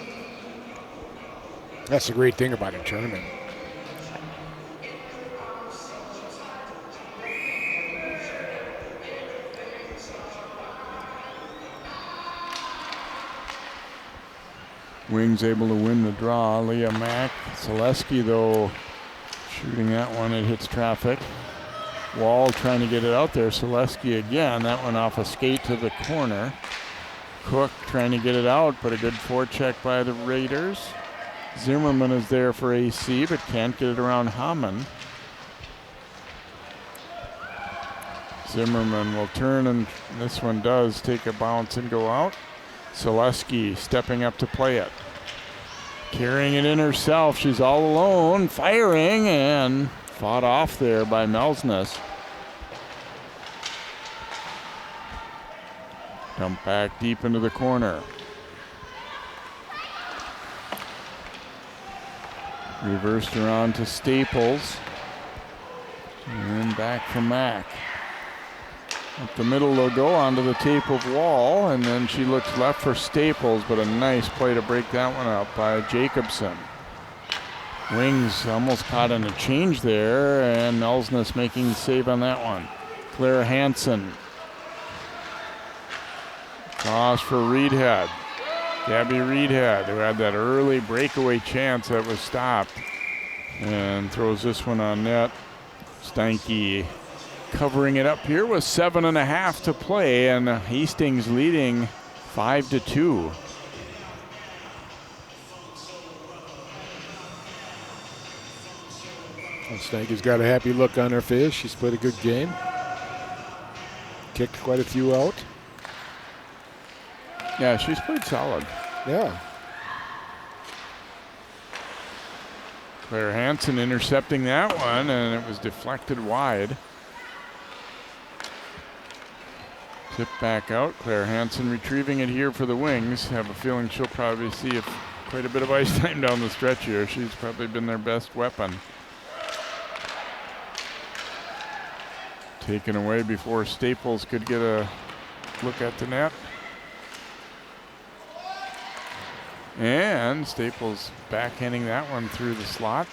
That's the great thing about a tournament. Wings able to win the draw. Leah Mack. Selesky, though, shooting that one. It hits traffic. Wall trying to get it out there. Selesky again. That one off a skate to the corner. Cook trying to get it out, but a good forecheck by the Raiders. Zimmerman is there for AC, but can't get it around Hamann. Zimmerman will turn, and this one does take a bounce and go out. Selesky stepping up to play it. Carrying it in herself. She's all alone, firing, and fought off there by Melsness. Dump back deep into the corner. Reversed around to Staples. And back for Mack. Up the middle they'll go onto the tape of Wall, and then she looks left for Staples, but a nice play to break that one up by Jacobson. Wings almost caught in a change there, and Elsness making the save on that one. Claire Hansen. Cross for Reedhead. Gabby Reedhead, who had that early breakaway chance that was stopped, and throws this one on net. Steinke covering it up here with 7.5 to play, and Hastings leading 5-2. Steinke's got a happy look on her face. She's played a good game. Kicked quite a few out. Yeah, she's played solid. Yeah. Claire Hansen intercepting that one, and it was deflected wide. Tip back out. Claire Hansen retrieving it here for the Wings. Have a feeling she'll probably see quite a bit of ice time down the stretch here. She's probably been their best weapon. Taken away before Staples could get a look at the net. And Staples backhanding that one through the slot.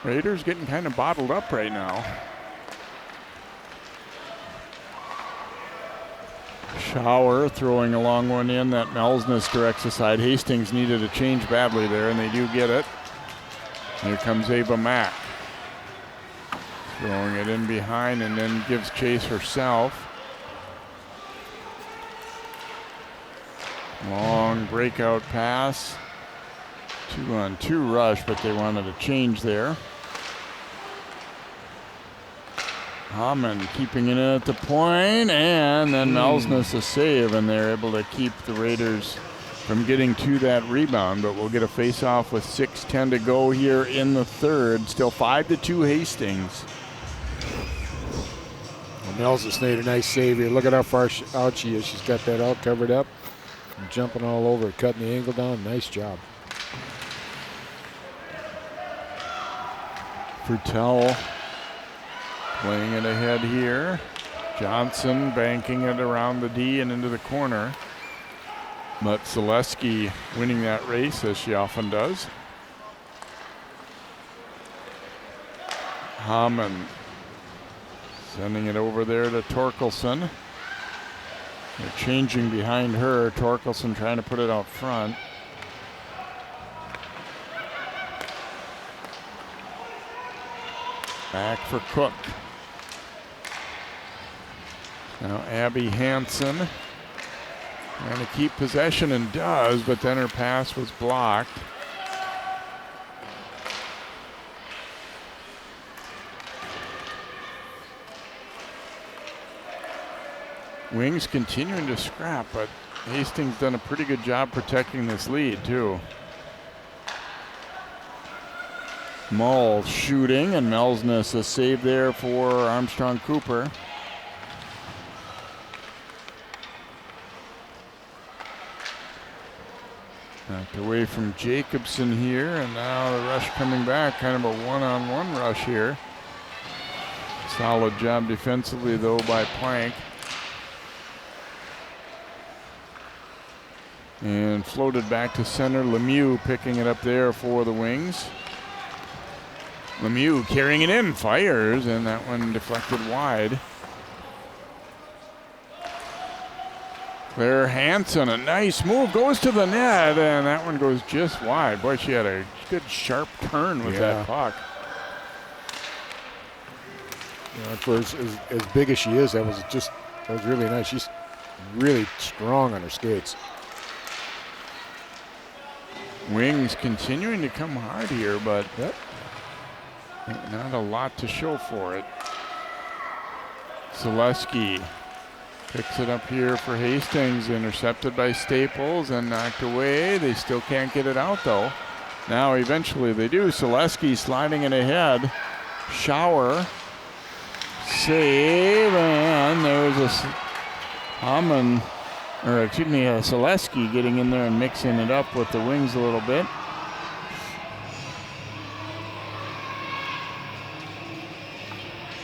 Raiders getting kind of bottled up right now. Schauer throwing a long one in that Melsness directs aside. Hastings needed a change badly there, and they do get it. Here comes Ava Mack. Throwing it in behind and then gives chase herself. Long breakout pass. 2-on-2 rush, but they wanted a change there. Hamann keeping it at the point, and then Melsness a save, and they're able to keep the Raiders from getting to that rebound, but we'll get a face-off with 6:10 to go here in the third. Still 5-2 Hastings. Well, Melsness made a nice save here. Look at how far out she is. She's got that all covered up. Jumping all over, cutting the angle down. Nice job. Frutel playing it ahead here. Johnson banking it around the D and into the corner. But Zaleski winning that race, as she often does. Hamann sending it over there to Torkelson. They're changing behind her. Torkelson trying to put it out front. Back for Cook. Now Abby Hansen trying to keep possession, and does, but then her pass was blocked. Wings continuing to scrap, but Hastings done a pretty good job protecting this lead too. Mull shooting, and Melsness a save there for Armstrong-Cooper. Knocked away from Jacobson here, and now the rush coming back, kind of a one-on-one rush here. Solid job defensively though by Plank. And floated back to center. Lemieux picking it up there for the Wings. Lemieux carrying it in, fires, and that one deflected wide. Claire Hansen, a nice move, goes to the net, and that one goes just wide. Boy, she had a good sharp turn with that puck. Yeah, for as big as she is, that was really nice. She's really strong on her skates. Wings continuing to come hard here, but not a lot to show for it. Zaleski picks it up here for Hastings, intercepted by Staples and knocked away. They still can't get it out though. Now eventually they do. Zaleski sliding it ahead. Schauer save, and there's a Selesky getting in there and mixing it up with the wings a little bit.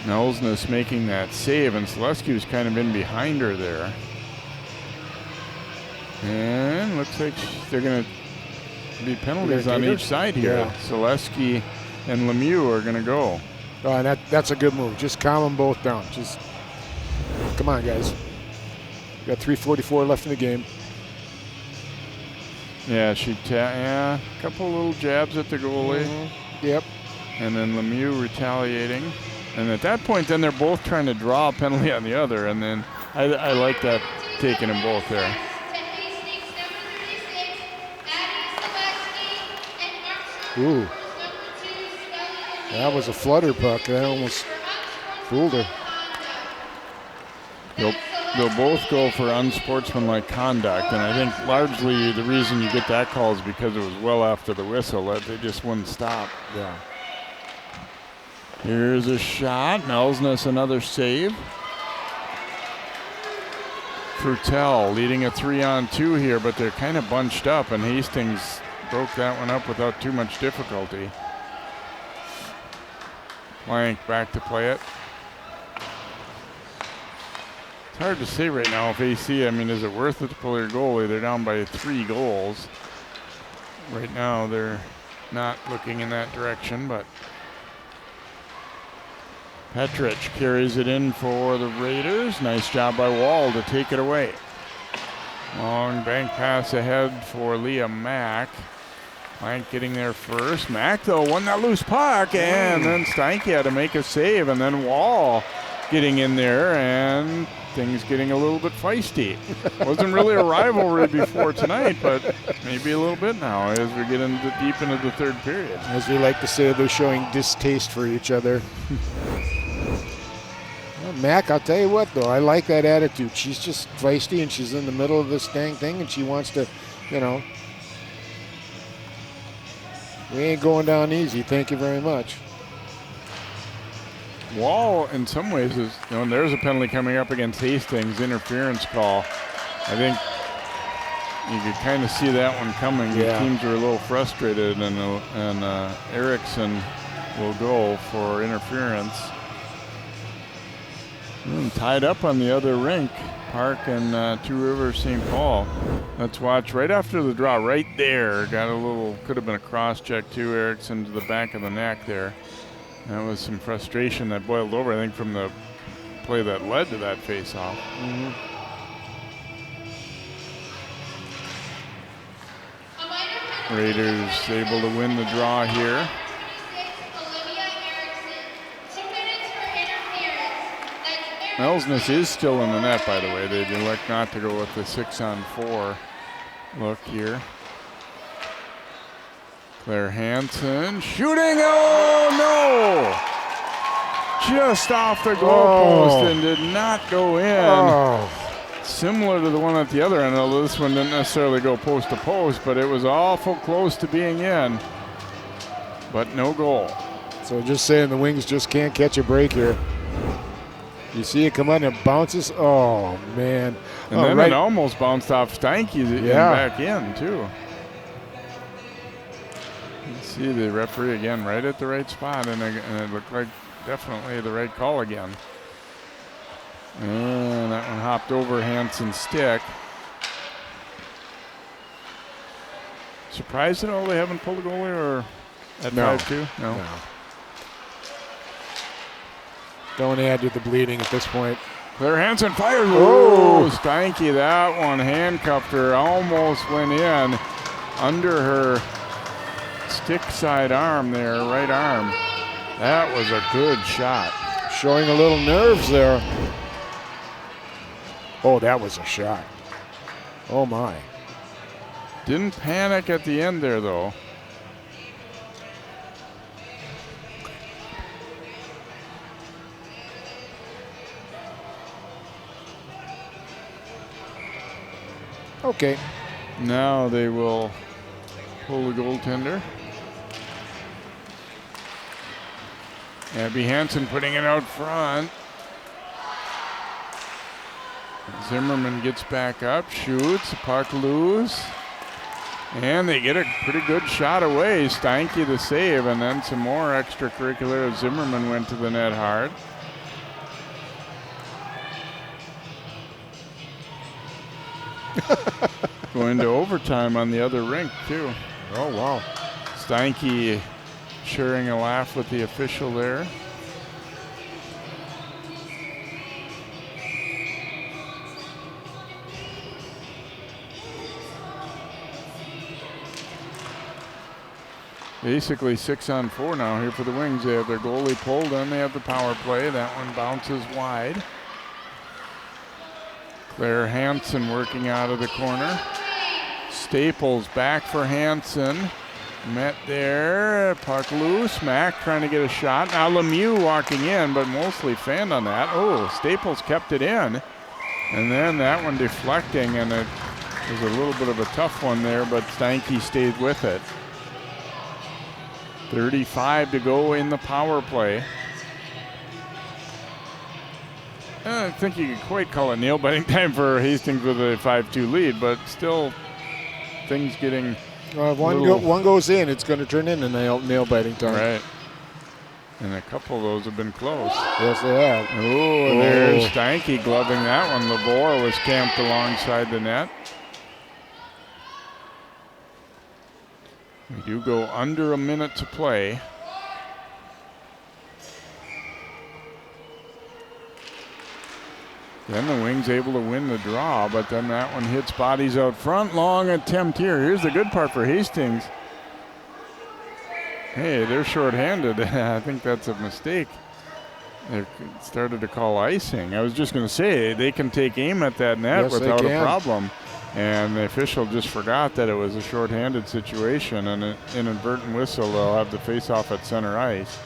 Nelsness making that save, and Selesky was kind of in behind her there. And looks like they're going to be penalties on each side here. Yeah. Selesky and Lemieux are going to go. Oh, and that's a good move. Just calm them both down. Just come on, guys. Got 3:44 left in the game. Yeah, a couple little jabs at the goalie. Yep. And then Lemieux retaliating. And at that point, then they're both trying to draw a penalty on the other. And then I like that, taking them both there. Ooh. That was a flutter puck. That almost fooled her. They'll both go for unsportsmanlike conduct, and I think largely the reason you get that call is because it was well after the whistle that they just wouldn't stop. Yeah. Here's a shot. Nelsness another save. Frutel leading a 3-on-2 here, but they're kind of bunched up, and Hastings broke that one up without too much difficulty. Plank back to play it. It's hard to say right now if AC, is it worth it to pull their goalie? They're down by 3 goals. Right now they're not looking in that direction, but Petrich carries it in for the Raiders. Nice job by Wall to take it away. Long bank pass ahead for Leah Mack. Plank getting there first. Mack, though, won that loose puck, and then Steinke had to make a save, and then Wall getting in there, and things getting a little bit feisty. Wasn't really a rivalry before tonight, but maybe a little bit now as we get deep into the third period. As we like to say, they're showing distaste for each other. Well, Mac, I'll tell you what, though, I like that attitude. She's just feisty, and she's in the middle of this dang thing, and she wants to, we ain't going down easy. Thank you very much. Wall, in some ways, is, and there's a penalty coming up against Hastings, interference call. I think you could kind of see that one coming. Yeah. The teams are a little frustrated, and Erickson will go for interference. Tied up on the other rink, Park and Two Rivers St. Paul. Let's watch right after the draw, right there. Got a little, could have been a cross check too, Erickson to the back of the neck there. That was some frustration that boiled over, I think, from the play that led to that face-off. Raiders able to win the draw here. Nelsness is still in the net, by the way. They elect not to go with the 6-on-4 look here. Claire Hansen shooting. Oh, no! Just off the goalpost and did not go in. Similar to the one at the other end, although this one didn't necessarily go post to post, but it was awful close to being in. But no goal. So just saying the Wings just can't catch a break here. You see it come on and it bounces. Oh, man. And then it almost bounced off Steinke's and back in, too. You see the referee again right at the right spot, and it looked like definitely the right call again. And that one hopped over Hansen's stick. Surprised at all they haven't pulled a goalie or at 5-2? No. Don't add to the bleeding at this point. Claire Hansen fires. Oh, Steinke, that one handcuffed her. Almost went in under her stick side arm there, right arm. That was a good shot. Showing a little nerves there. Oh, that was a shot. Oh, my. Didn't panic at the end there, though. Okay. Now they will pull the goaltender. Abby Hansen putting it out front. Zimmerman gets back up, shoots, puck loose. And they get a pretty good shot away. Steinke the save, and then some more extracurricular as Zimmerman went to the net hard. Going to overtime on the other rink, too. Oh, wow. Steinke sharing a laugh with the official there. Basically 6-on-4 now here for the Wings. They have their goalie pulled in. They have the power play. That one bounces wide. Claire Hansen working out of the corner. Staples back for Hansen. Met there. Puck loose. Mack trying to get a shot. Now Lemieux walking in, but mostly fanned on that. Oh, Staples kept it in. And then that one deflecting, and it was a little bit of a tough one there, but Steinke stayed with it. 35 to go in the power play. I don't think you could quite call it nail-biting time for Hastings with a 5-2 lead, but still things getting one goes in, it's going to turn into nail-biting time. Right. And a couple of those have been close. Yes, they have. Oh, and there's Steinke gloving that one. Labor was camped alongside the net. We do go under a minute to play. Then the Wings able to win the draw, but then that one hits bodies out front. Long attempt here. Here's the good part for Hastings. Hey, they're shorthanded. I think that's a mistake. They started to call icing. I was just going to say, they can take aim at that net without a problem. And the official just forgot that it was a shorthanded situation, and an inadvertent whistle. They'll have the face-off at center ice.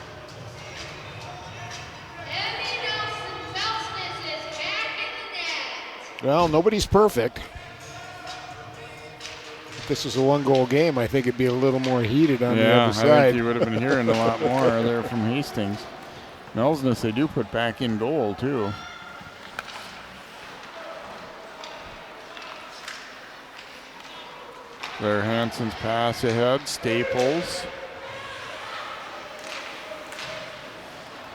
Well, nobody's perfect. If this was a one-goal game, I think it'd be a little more heated on the other side. I think you would have been hearing a lot more there from Hastings. Melsness, they do put back in goal, too. Claire Hansen's pass ahead. Staples.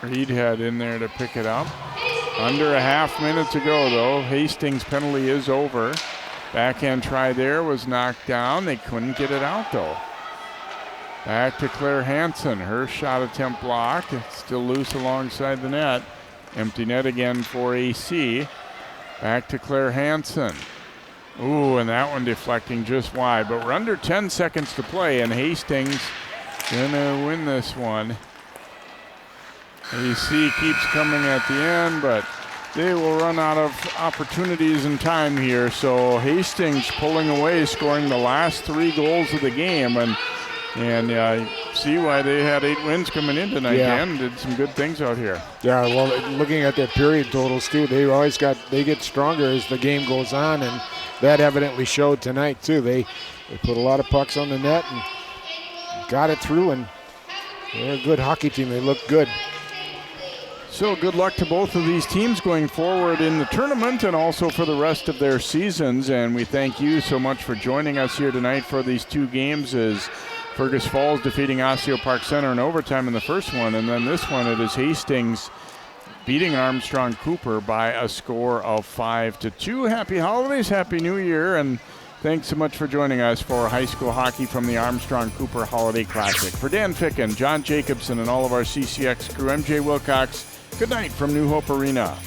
Reedhead in there to pick it up. Under a half minute to go, though. Hastings' penalty is over. Backhand try there was knocked down. They couldn't get it out, though. Back to Claire Hansen. Her shot attempt blocked. It's still loose alongside the net. Empty net again for AC. Back to Claire Hansen. Ooh, and that one deflecting just wide. But we're under 10 seconds to play, and Hastings gonna win this one. AC keeps coming at the end, but they will run out of opportunities and time here. So Hastings pulling away, scoring the last 3 goals of the game, and see why they had 8 wins coming in tonight. And did some good things out here. Yeah, well, looking at their period totals too, they get stronger as the game goes on, and that evidently showed tonight too. They put a lot of pucks on the net and got it through, and they're a good hockey team. They look good. So good luck to both of these teams going forward in the tournament and also for the rest of their seasons. And we thank you so much for joining us here tonight for these 2 games, as Fergus Falls defeating Osseo Park Center in overtime in the first one. And then this one, it is Hastings beating Armstrong-Cooper by a score of 5-2. Happy holidays, Happy New Year, and thanks so much for joining us for high school hockey from the Armstrong-Cooper Holiday Classic. For Dan Ficken, John Jacobson, and all of our CCX crew, I'm Jay Wilcox. Good night from New Hope Arena.